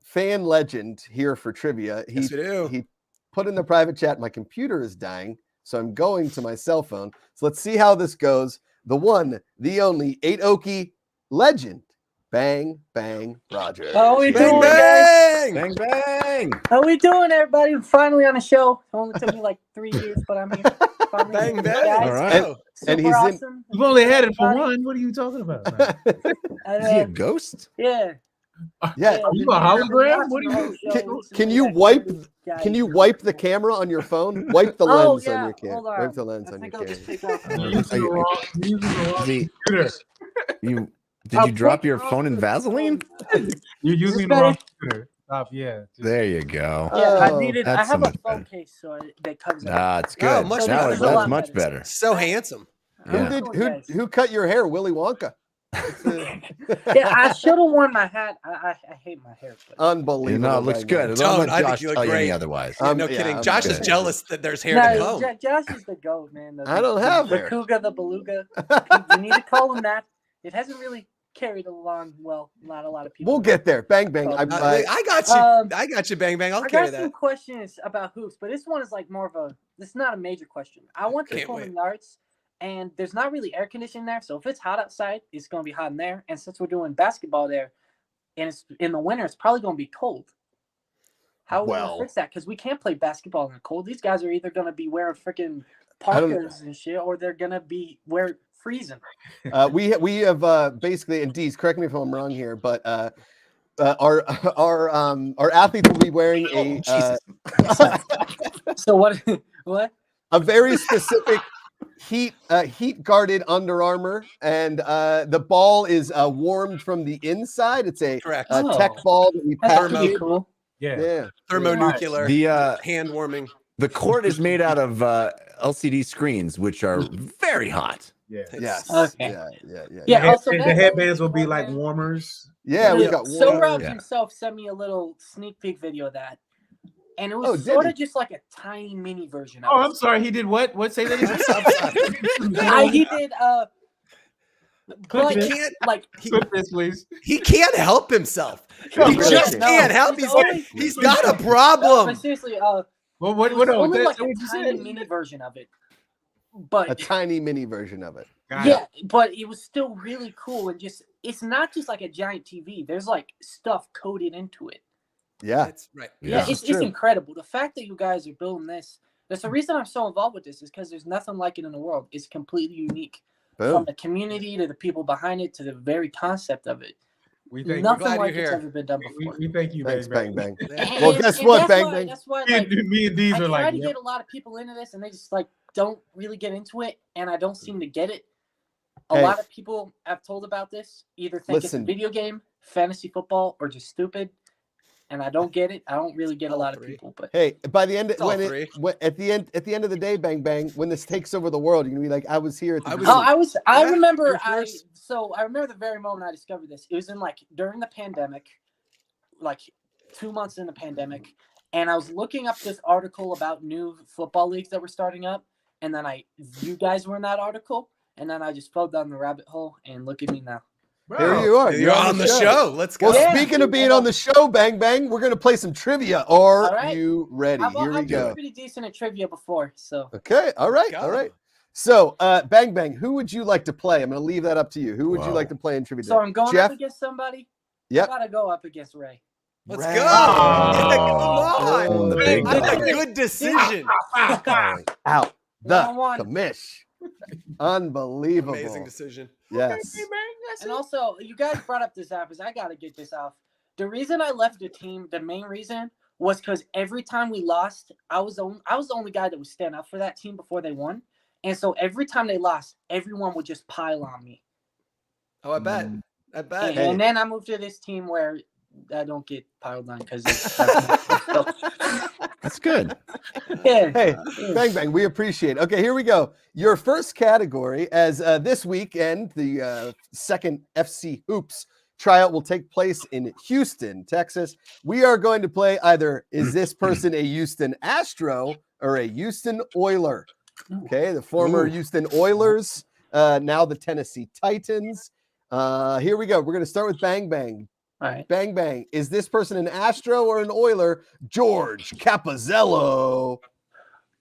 fan legend here for trivia. Yes, we do. He put in the private chat, "My computer is dying, So I'm going to my cell phone. So let's see how this goes. The one, the only 8 Okie legend, Bang Bang Roger. How we Bang doing, guys? bang. Bang bang. How we doing, everybody? I'm finally on the show. It only took me like 3 years, but I'm here. Finally Bang here, bang. guys. All right. And Super he's in- awesome. You've only had it for Everybody. one. What are you talking about? And, Is he a ghost? yeah. Yeah. Are you a I've been hologram? watching What the are whole you? show Can recently. you That wipe? Kerry guy Can you is wipe the really cool. camera on your phone? Wipe the Oh, lens on yeah. your camera. Hold on. Wipe the lens I on your think I'll just camera. take off. You're using the wrong. You're using the wrong See, computer. did I'll you drop put your off phone in the Vaseline? phone. You're Is using this the wrong better? computer. Stop. Yeah. just- There you go. Yeah, I Oh, needed. I that's so have a much phone better. case so that covers it. Ah, it's Oh, good. much now better. it's, It's a that's lot much better. better. So handsome. Yeah. Cool, guys. Who cut your hair? Willy Wonka. Yeah, I should have worn my hat. I hate my hair. But... Unbelievable. No, it looks Bang good. Bang. Don't Tone, let I think Josh you look tell you any great. otherwise. Yeah, no yeah, kidding. I'm Josh good. is jealous that there's hair No, to comb. Josh is the goat, man. I don't have the hair. cougar, the beluga. You need to call him that. It hasn't really carried along well. Not a lot of people. We'll get there. Bang Bang. I I got you. I got you, bang bang. I'll I carry got some that. questions about hoops, but this one is like more of a. This is not a major question. I went to Can't Coleman wait. Yards, and there's not really air conditioning there. So if it's hot outside, it's gonna be hot in there. And since we're doing basketball there, and it's in the winter, it's probably gonna be cold. How are we Well. gonna fix that? Because we can't play basketball in the cold. These guys are either gonna be wearing freaking I don't- parkas and shit, or they're gonna be freezing. We have basically, and Deez, correct me if I'm wrong here, but our athletes will be wearing So what? What? a very specific heat guarded Under Armour, and the ball is warmed from the inside. It's a Correct. tech ball that we That's package. pretty cool. Yeah. Yeah. Thermonuclear. The Hand warming. the court is made out of LCD screens, which are very hot. Yeah. Yes. Okay. Yeah. Yeah. The Also, head- that the headbands will be one like thing- warmers. Yeah, we've Yeah. got So one. Rob Yeah. himself sent me a little sneak peek video of that, and it Oh, was did sort he? of just like a tiny mini version of Oh, it. I'm sorry. He did what? What? Say that again. He did Clip like, this. Can't like Clip this, please. he can't help himself. No, He really just can't. can't help. He's He's always- he's got a but problem. seriously, Well, what? it What? was Oh, only that's like a what you tiny said. mini version of it. A But tiny mini version of it. Got yeah, but it was still really cool and just it's not just like a giant TV. There's like stuff coded into it. Yeah. That's right. Yeah, This is it's true. incredible. The fact that you guys are building this. That's the reason I'm so involved with this is because there's nothing like it in the world. It's completely unique. From Boom. the community to the people behind it to the very concept of it. We thank Nothing glad like you're it's here. ever been done we, before. we thank you, Thanks, Bang Bang Bang. Yeah. Well, guess what, that's Bang why, Bang? That's why Me, like, me and Deez I are try like, to yep. get a lot of people into this, and they just like don't really get into it, and I don't seem to get it. A Hey. lot of people I've told about this either think Listen. it's a video game, fantasy football, or just stupid, and I don't get it. I don't really get a All lot of three. people, but Hey, by the end, It's all when three. at the end of the day, Bang Bang, when this takes over the world, you're gonna be like, I was here at the I was- beginning. I Yeah, remember you're first. I remember the very moment I discovered this. It was in like during the pandemic, like 2 months in the pandemic, and I was looking up this article about new football leagues that were starting up, and then you guys were in that article, and then I just fell down the rabbit hole, and look at me now. Here you are. You're on the show. Let's go. Well, Yeah. speaking of being on the show, Bang Bang, we're gonna play some trivia. Are All right. you ready? I've Here we been go. pretty decent at trivia before, so Okay. All right. Go. All right. So, Bang Bang, who would you like to play? I'm gonna leave that up to you. Who would you Wow. like to play in trivia? so I'm going Jeff? up against somebody. Yep. I gotta go up against Ray. Let's Ray. go. Oh. Yeah, come Oh, on. the big I dog. did a good decision. Out the One-on-one. commish. Unbelievable. Amazing decision. Yes. And also, you guys brought up this app, is I gotta get this off. The reason I left the team, the main reason was because every time we lost, I was the only guy that would stand up for that team before they won. And so every time they lost, everyone would just pile on me. Oh, I bet. I bet. And then I moved to this team where I don't get piled on because That's good. yeah. Hey, Bang Bang, we appreciate it. Okay, here we go. Your first category, as this weekend, the second FC Hoops tryout will take place in Houston, Texas. We are going to play either, is this person a Houston Astro or a Houston Oiler? Okay, the former Houston Oilers, now the Tennessee Titans. Here we go. We're going to start with Bang Bang. All right. Bang Bang. Is this person an Astro or an Oiler? George Capozello.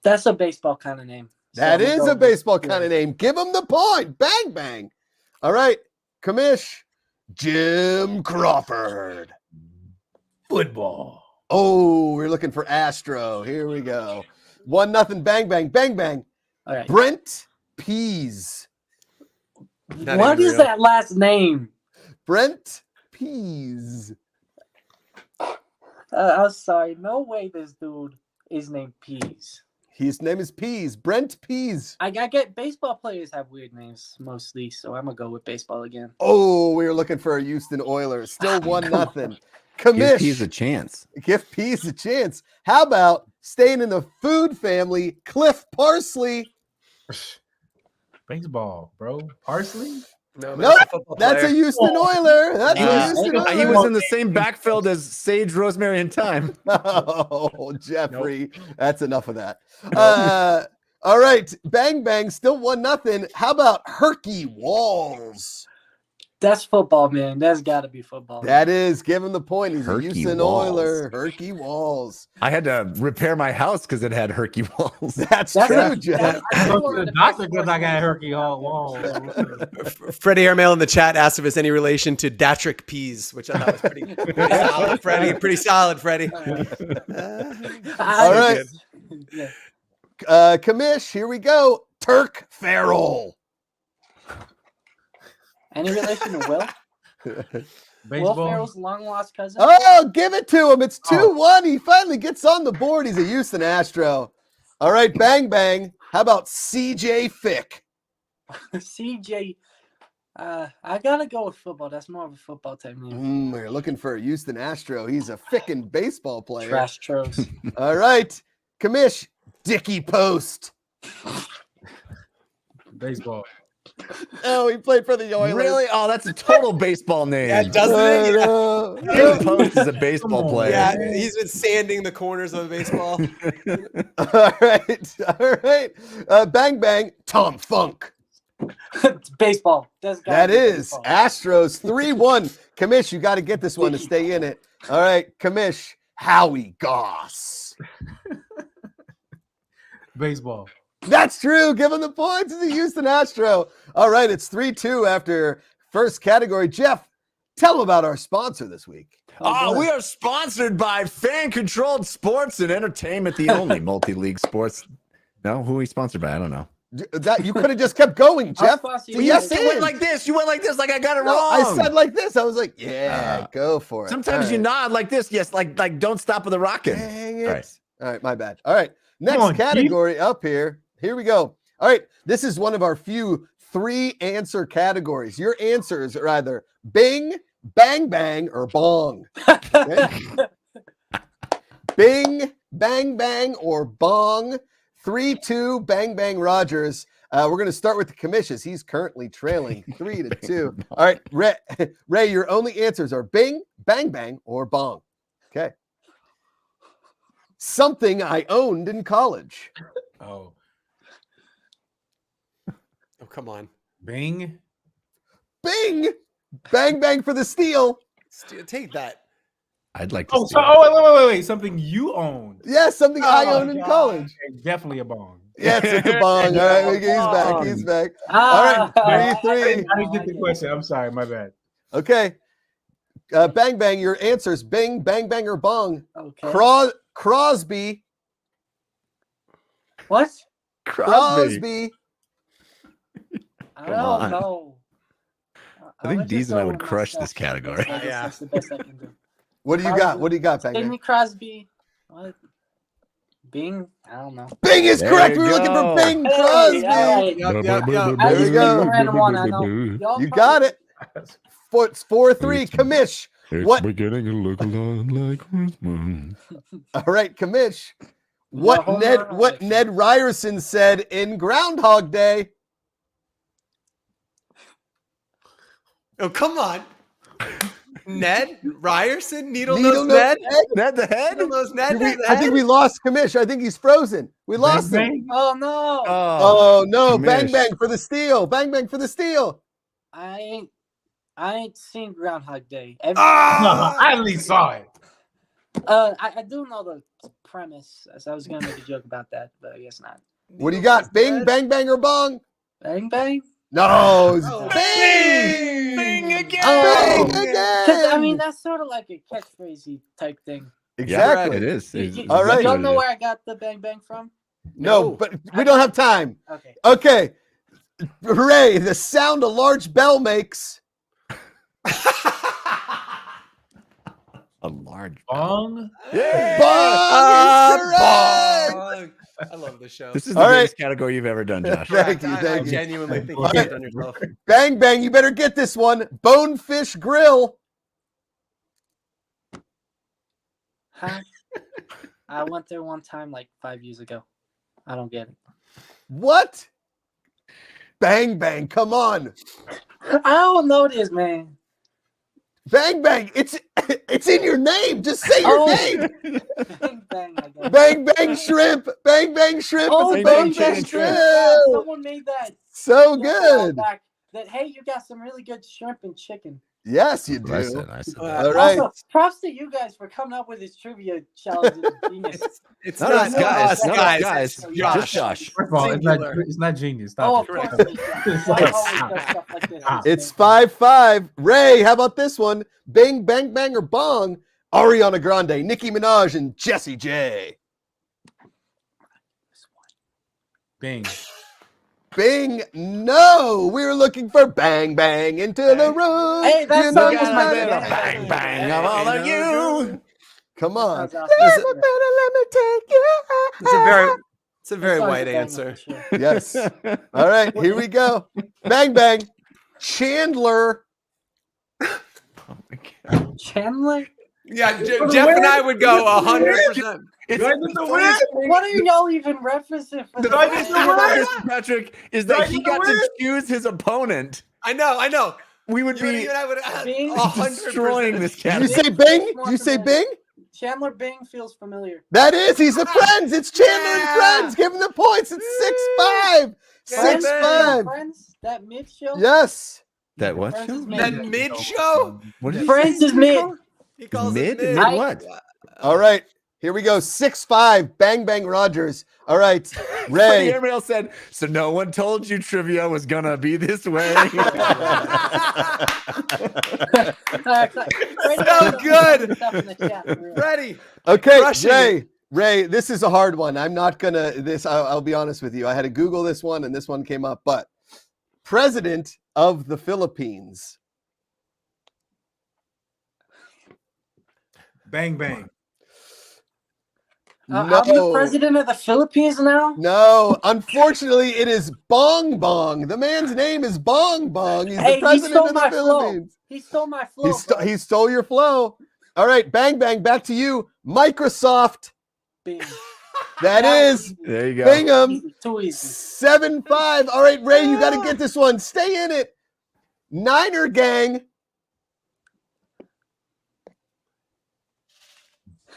That's a baseball kind of name. That So is we'll a go baseball with- kind of name. Give him the point. Bang, bang. All right, Commish. Jim Crawford. Football. Oh, we're looking for Astro. Here we go. 1-0. Bang, bang, bang, bang. All right. Brent Pease. Not What even is real. that last name? Brent Pease. I'm sorry. No way this dude is named Pease. His name is Pease. Brent Pease. I get baseball players have weird names mostly, so I'm gonna go with baseball again. Oh, we were looking for a Houston Oilers. Still 1-0. Give Commish. Pease a chance. Give Pease a chance. How about staying in the food family, Cliff Parsley? Baseball, bro. Parsley. No, man, Nope, it's a football that's a player. Houston Oiler. That's He a was, Houston Oiler. he was in the same backfield as Sage, Rosemary, and Thyme. Oh, Jeffrey. That's enough of that. All right. Bang, bang. Still 1-0. How about Herky Walls? That's football, man. That's got to be football. That is. Give him the point. He's Herky a Houston Walls. Oiler. Herky Walls. I had to repair my house because it had herky walls. That's That's true, a- Jeff. I One go of to the the doctor best because I got sports herky all wall. Freddie Airmail in the chat asked if it's any relation to Datrick Pease, which I thought was pretty solid, Freddie. Pretty solid, Freddie. All right. Yeah. Commish, here we go. Turk Farrell. Any relation to Will? Will Baseball. Ferrell's long lost cousin? Oh, give it to him. It's Oh. 2-1. He finally gets on the board. He's a Houston Astro. All right, bang, bang. How about CJ Fick? CJ. I gotta go with football. That's more of a football type name. We're looking for a Houston Astro. He's a fickin' baseball player. Trash tros. All right, Commish, Dickie Post. Baseball. Oh, he played for the Oilers. Really? Oh, that's a total baseball name. Yeah, doesn't it? Yeah. Yeah. Dickie Post is a baseball Come on. player. Yeah, he's been sanding the corners of the baseball. All right, all right. Bang, bang, Tom Funk. It's baseball. That's gotta That be is baseball. Astros 3-1. Commish, you got to get this one to stay in it. All right, Commish, Howie Goss. Baseball. That's true. Give him the points to the Houston Astro. All right, it's 3-2 after first category. Jeff, tell them about our sponsor this week. Oh, we are sponsored by Fan Controlled Sports and Entertainment, the only multi-league sports. No, who are we sponsored by? I don't know. That you could have just kept going, Jeff. sponsor So you. yes, You went like this. You went like this, like I got it no, wrong. I said like this. I was like, yeah, go for it. Sometimes All you right. nod like this. Yes, like don't stop with the rocking. Dang it. All right. All right, my bad. All right, next on, Keith. category up here. Here we go. All right, this is one of our few 3-answer categories. Your answers are either Bing, Bang Bang, or Bong. Okay? Bing, Bang Bang, or Bong. 3-2, Bang Bang Rogers. We're going to start with the commissions. He's currently trailing 3-2. All right, Ray, your only answers are Bing, Bang Bang, or Bong. Okay. Something I owned in college. Oh. Oh, come on. Bing. Bing, Bang Bang for the steal. Take that. I'd like to. Oh, see so, it. wait. Something you owned. Yes, something I Oh, owned in God. college. Okay, definitely a bong. Yes, it's a bong. All right, he's back. He's back. Ah, All right, 3-3. I didn't get the question. I'm sorry. My bad. Okay. Bang Bang, your answers Bing, Bang Bang, or Bong. Okay. Crosby. What? Crosby. I Come don't on. know. I think I'll Deez just and I go would with crush myself. this category. I guess Yeah. That's the best I can do. What do you got? What do you got, Bang Sidney Bang? Crosby. What? Bing? I don't know. Bing is There correct. you We're looking for go. Bing Hey, Crosby. all right. Yup. I There you just go. picked a random one. I know. Y'all You probably- got it. It's 4-3. Commish. It's What? beginning to look a lot like Christmas. All right, Commish. No, What hold Ned on. what Ned Ryerson said in Groundhog Day. Oh, come on. Ned Ryerson, Needle Needle Nose nose Ned. Ned? That the head? Needle Nose Ned. Did we- Ned the I think head? we lost Commish. I think he's frozen. We lost him. Bang. Oh no! Oh no! Bang Commish. Bang for the steal! Bang Bang for the steal! I ain't seen Groundhog Day. I at least saw it. I do know the premise. So I was gonna make a joke about that, but I guess not. What do you got? Bing, bang, bang, or bong? Bang bang. No, it's Oh, bing. Bing again. Oh. Bing Because I mean again. that's sort of like a catchphrasey type thing. Exactly. It is. All right. Y'all know where I got the bang bang from? No, but we don't have time. Okay. Okay. Ray, the sound a large bell makes. A large Bong. Yeah. Bong is correct. I love this show. This is All the right. greatest category you've ever done, Josh. Thank you, I thank you. genuinely think you All did right. it on yourself. Bang, bang, you better get this one. Bonefish Grill. Huh? I went there one time like 5 years ago. I don't get it. What? Bang, bang, come on. I don't know this, man. Bang, bang, it's in your name. Just say your Oh. name. Bang bang. I guess. Bang, bang, shrimp. Bang, bang, shrimp. Oh, It's bang bang, bang shrimp. Yeah, someone made that. So a while good. back that hey, you got some really good shrimp and chicken. Yes, you I do. said that. All right. Also, props to you guys for coming up with this trivia challenge. It's Not not us guys. us Not us guys. guys. It's Just Josh. First of all, Singular. it's not genius. Oh, Stop of it. course. it is. Why always does stuff like this? It's 5-5. Ray, how about this one? Bing, bang, bang, or bong? Ariana Grande, Nicki Minaj, and Jessie J. Bing. Bing, no. We were looking for bang, bang into the room. Hey, that You song know was you my gotta jam. Bang, bang of all of you. Come on. That sounds awesome. Let me take you. It's a very That song's white a banger answer. for sure. Yes. All right, here we go. Bang, bang. Chandler. Chandler? Yeah, Jeff and I would go 100%. It's Do I get the win? What are y'all even referencing for Did the I get the about win? this, Patrick, is Did I that he get the got to win? choose his opponent. I know. We would be You and I would Bing? 100% destroying this Did you category. say Bing? Did you say Bing? Chandler Bing feels familiar. That is, he's the Friends. It's Chandler and Yeah. Friends. Give him the points. It's 6-5. Friends, 6-5. Friends? That mid show? Yes. That what Friends show? is mid. That mid show? What did he Friends say? is mid. He calls Mid? it Mid I- what? All right. Here we go. 6-5. Bang, bang, Rogers. All right. Freddie Ray. Airmail said, so no one told you trivia was going to be this way. So good. Ready. Okay, Crushing Ray, this is a hard one. I'm not gonna I'll be honest with you. I had to Google this one and this one came up, but President of the Philippines. Bang bang. I'm the president of the Philippines now? No, unfortunately, it is Bong Bong. The man's name is Bong Bong. He's Hey, the president stole of the my flow. Philippines. He stole my flow. He stole your flow. All right, bang bang, back to you. Microsoft. Bing. That is There you go. Bingham. Easy, too easy. 7-5. All right, Ray, you got to get this one. Stay in it. Niner Gang.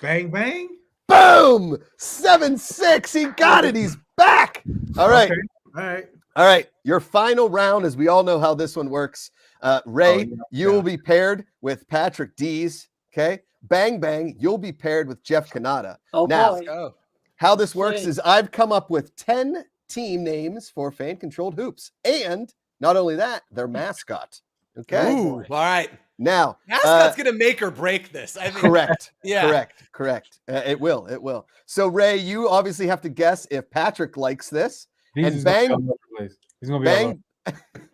Bang bang. Boom! 7-6. He got it. He's back. All right. Okay. All right. All right. Your final round, as we all know how this one works. Ray, you will be paired with Patrick Dees. Okay. Bang Bang, you'll be paired with Jeff Kanata. Oh, Now, boy. how this works Shit. is I've come up with 10 team names for fan-controlled hoops. And not only that, their mascot. Okay. Ooh, all right. Now, Mascot's gonna make or break this. I think. correct. Yeah. Correct. It will. So, Ray, you obviously have to guess if Patrick likes this. He's And just gonna bang- be all over the place. He's gonna be all over. Bang.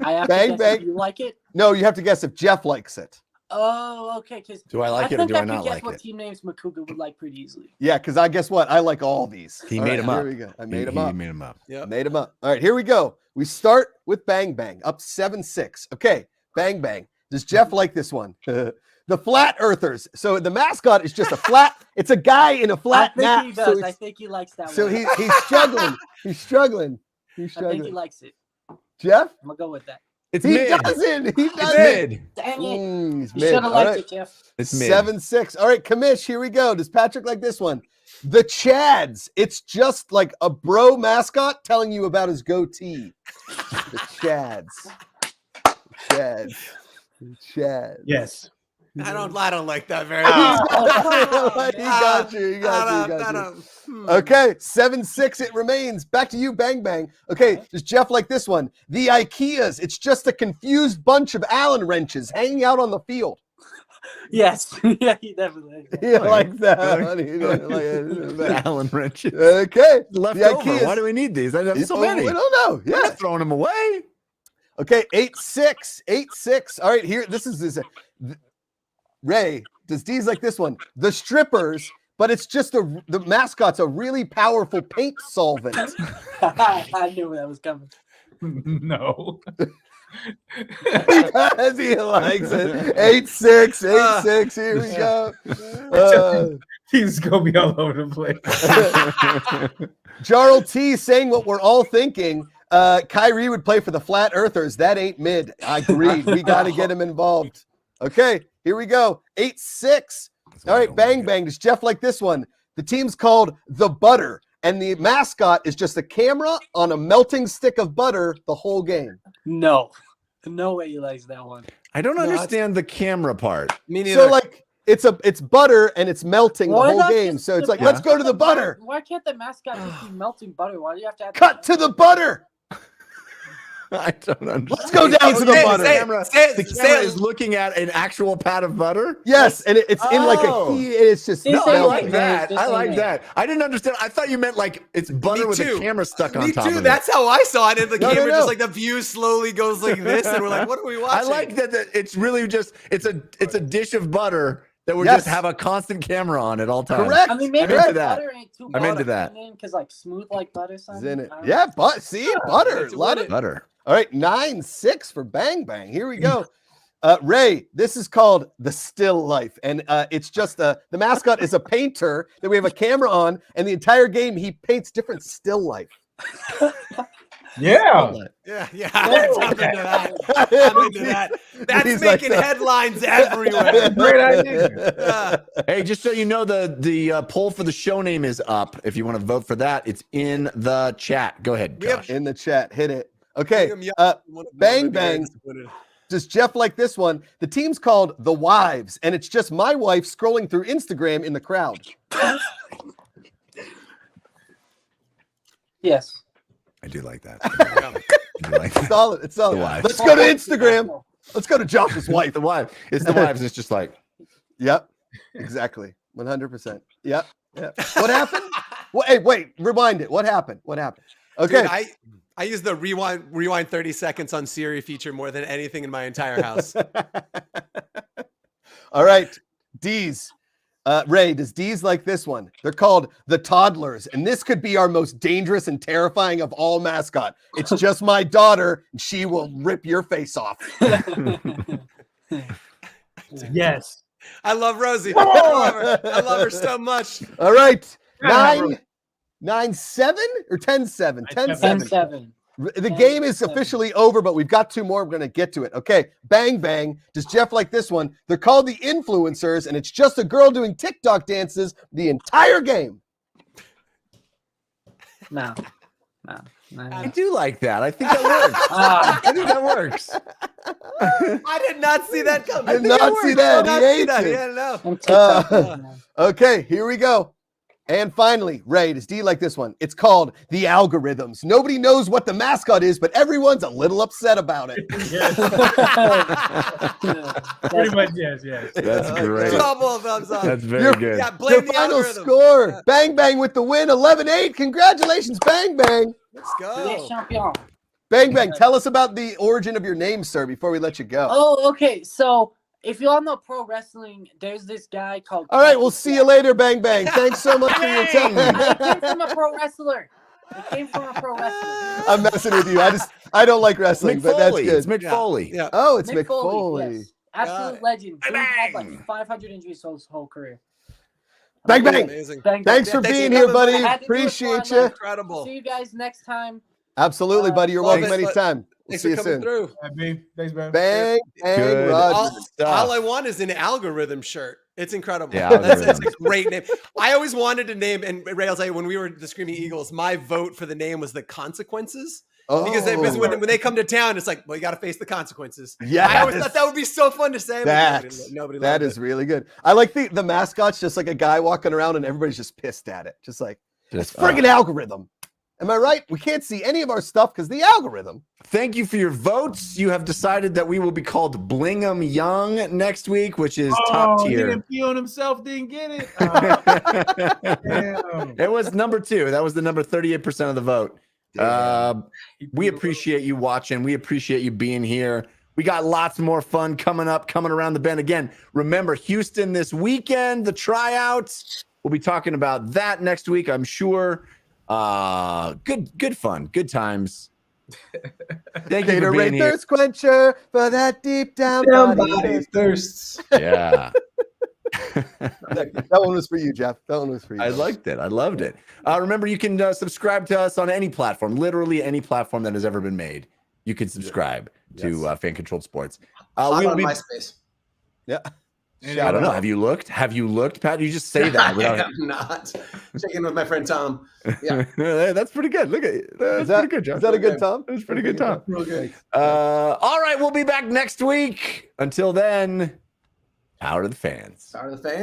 I have Bang, to guess if bang. you like it. No, you have to guess if Jeff likes it. Oh, okay. Because Do I like it or think do I could not guess like what it? team names Makuga would like pretty easily. Yeah, because I guess what? I like all these. He All made right, them up. Here we go. I made them He up. made him up. Yep. Made them up. All right, here we go. We start with Bang Bang, up 7-6. Okay, Bang Bang. Does Jeff like this one? The Flat Earthers. So the mascot is just a flat. It's a guy in a flat I think mat. he So, does. I it's- think he likes that so one. he's struggling. He's struggling. He's I think he struggling. likes it. Jeff? I'm gonna go with that. It's He mid. doesn't. He It's doesn't. mid. Dang it! He's You mid. should have All liked right. it, Jeff. It's mid. 7-6. All right, Kamish, here we go. Does Patrick like this one? The Chads. It's just like a bro mascot telling you about his goatee. The Chads. The Chads. The Chads. Yes. I don't like that very He much. got you. He got you. Okay, 7-6 it remains. Back to you, Bang Bang. Okay, does Jeff like this one? The IKEAs. It's just a confused bunch of Allen wrenches hanging out on the field. Yes. Yeah, he definitely. He likes that one. He didn't like it. Allen wrenches. Okay, Left the over. IKEAs. Why do we need these? I have so Oh, many. we don't know. I'm Yeah. not throwing them away. Okay, 8-6. 8-6. All right, here. This is Ray. Does D's like this one? The strippers, but it's just the mascot's a really powerful paint solvent. I knew that was coming. No. Because he likes it. 8-6. 8-6. Here we go. He's gonna be all over the place. Jarl T saying what we're all thinking. Kyrie would play for the Flat Earthers. That ain't mid. I agree. We got to get him involved. Okay, here we go. 8-6. All right, Bang Bang. Does Jeff like this one? The team's called The Butter, and the mascot is just a camera on a melting stick of butter the whole game. No way he likes that one. I don't understand the camera part. Me neither. So like it's butter and it's melting Why the whole not game. just So it's the like, let's go to the butter. Why can't the mascot just be melting butter? Why do you have to add Cut to the butter. I don't understand. Let's go down to the butter. The camera is looking at an actual pat of butter. Yes, and it's in like a Oh. heat. It's just This No, I ain't like it, that. this I ain't like it. that. I didn't understand. I thought you meant like it's butter Me with too. a camera stuck on Me top too. of it. That's how I saw it. And the No, no, camera no. just like the view slowly goes like this, and we're like, "What are we watching?" I like that it's really just it's a dish of butter that we Yes. just have a constant camera on at all times. correct. I mean, maybe I'm into the that. butter ain't too I'm into that. because like smooth like butter Is something. in it. I don't Yeah, know. but see, butter. it's Lot with of it. Butter. All right, 9-6 for Bang Bang. Here we go. Ray, this is called The Still Life. And it's just the mascot is a painter that we have a camera on, and the entire game he paints different still life. Yeah. Yeah. I'm into that. I'm into that. That's He's like making that. headlines everywhere. Great idea. Yeah. Hey, just so you know, the poll for the show name is up. If you want to vote for that, it's in the chat. Go ahead, We have- Josh. In the chat, hit it. Okay, One of them Bang would be very Bang. disappointed. Does Jeff like this one? The team's called The Wives, and it's just my wife scrolling through Instagram in the crowd. Yes. I do like that. I do like that. Solid. It's solid. The Wives. Let's go to Instagram. Let's go to Josh's wife. The wife. It's the wives. It's just like Yep, exactly. 100%. Yep. What happened? Hey, wait, rewind it. What happened? Okay. Dude, I use the rewind 30 seconds on Siri feature more than anything in my entire house. All right. D's. Ray, does D's like this one? They're called the Toddlers, and this could be our most dangerous and terrifying of all mascot. It's just my daughter, and she will rip your face off. Yes. I love Rosie. I love her so much. All right. Yeah, 9-7 or 10-7? 10-7. 10-7. The game is officially over, but we've got two more. We're going to get to it. Okay. Bang Bang. Does Jeff like this one? They're called the Influencers, and it's just a girl doing TikTok dances the entire game. No. I do like that. I think that works. I think that works. I did not see that coming. Did not see that. Did not He see hates that. it. Yeah, no. I'm TikTok, man. Okay, here we go. And finally, Ray, does D like this one? It's called The Algorithms. Nobody knows what the mascot is, but everyone's a little upset about it. Pretty much, yes. That's great. Double thumbs up. That's very Your- good. Yeah, The blame the final algorithm. score, Bang Bang with the win, 11-8. Congratulations, Bang Bang. Let's Les go. champions. Bang Bang, tell us about the origin of your name, sir, before we let you go. Oh, okay. So if you all know pro wrestling, there's this guy called. All right, we'll see you later, Bang Bang. Thanks so much for your It came time. from a pro wrestler. I'm messing with you. I don't like wrestling, Mick but that's Foley. good. It's Mick Yeah. Foley. Yeah. Oh, it's Mick Mick Foley. Yes. Absolute legend. Dude had like 500 injuries his whole career. Bang Bang. Amazing. Bang, Thanks for Thanks being for here, coming, buddy. I had to do it Appreciate for my you. life. Incredible. See you guys next time. Absolutely, buddy. You're welcome Thanks. anytime. We'll Thanks see for you coming soon. through. Thanks, man. Bang, bang, Good. Rogers. All I want is an algorithm shirt. It's incredible. Yeah, That's a great name. I always wanted to name, and Ray, I'll tell you, when we were the Screaming Eagles, my vote for the name was the Consequences. Because when they come to town, it's like, well, you got to face the consequences. Yeah, I always thought that would be so fun to say. But nobody that loved is it. really good. I like the mascot's just like a guy walking around and everybody's just pissed at it. Just like, it's friggin' algorithm. Am I right? We can't see any of our stuff because the algorithm. Thank you for your votes. You have decided that we will be called Blingham Young next week, which is top He tier. didn't pee on himself, didn't get it. Damn. It was number 2. That was the number 38% of the vote. We appreciate you watching. We appreciate you being here. We got lots more fun coming around the bend. Again, remember Houston this weekend, the tryouts. We'll be talking about that next week, I'm sure. Good fun, good times. Thank you for being here. Thirst quencher for that deep down body thirsts. Yeah. That one was for you, Jeff. That one was for you. I liked it. I loved it. Remember, you can subscribe to us on any platform, literally any platform that has ever been made. You can subscribe to Fan Controlled Sports. We'll be MySpace. Yeah. I don't know. Have you looked? Pat? You just say that without. I'm not checking with my friend Tom. Yeah, that's pretty good. Look at that's pretty good, John. Is that a good Tom? That's pretty good, Tom. Okay. All right, we'll be back next week. Until then, power to the fans. Power to the fans.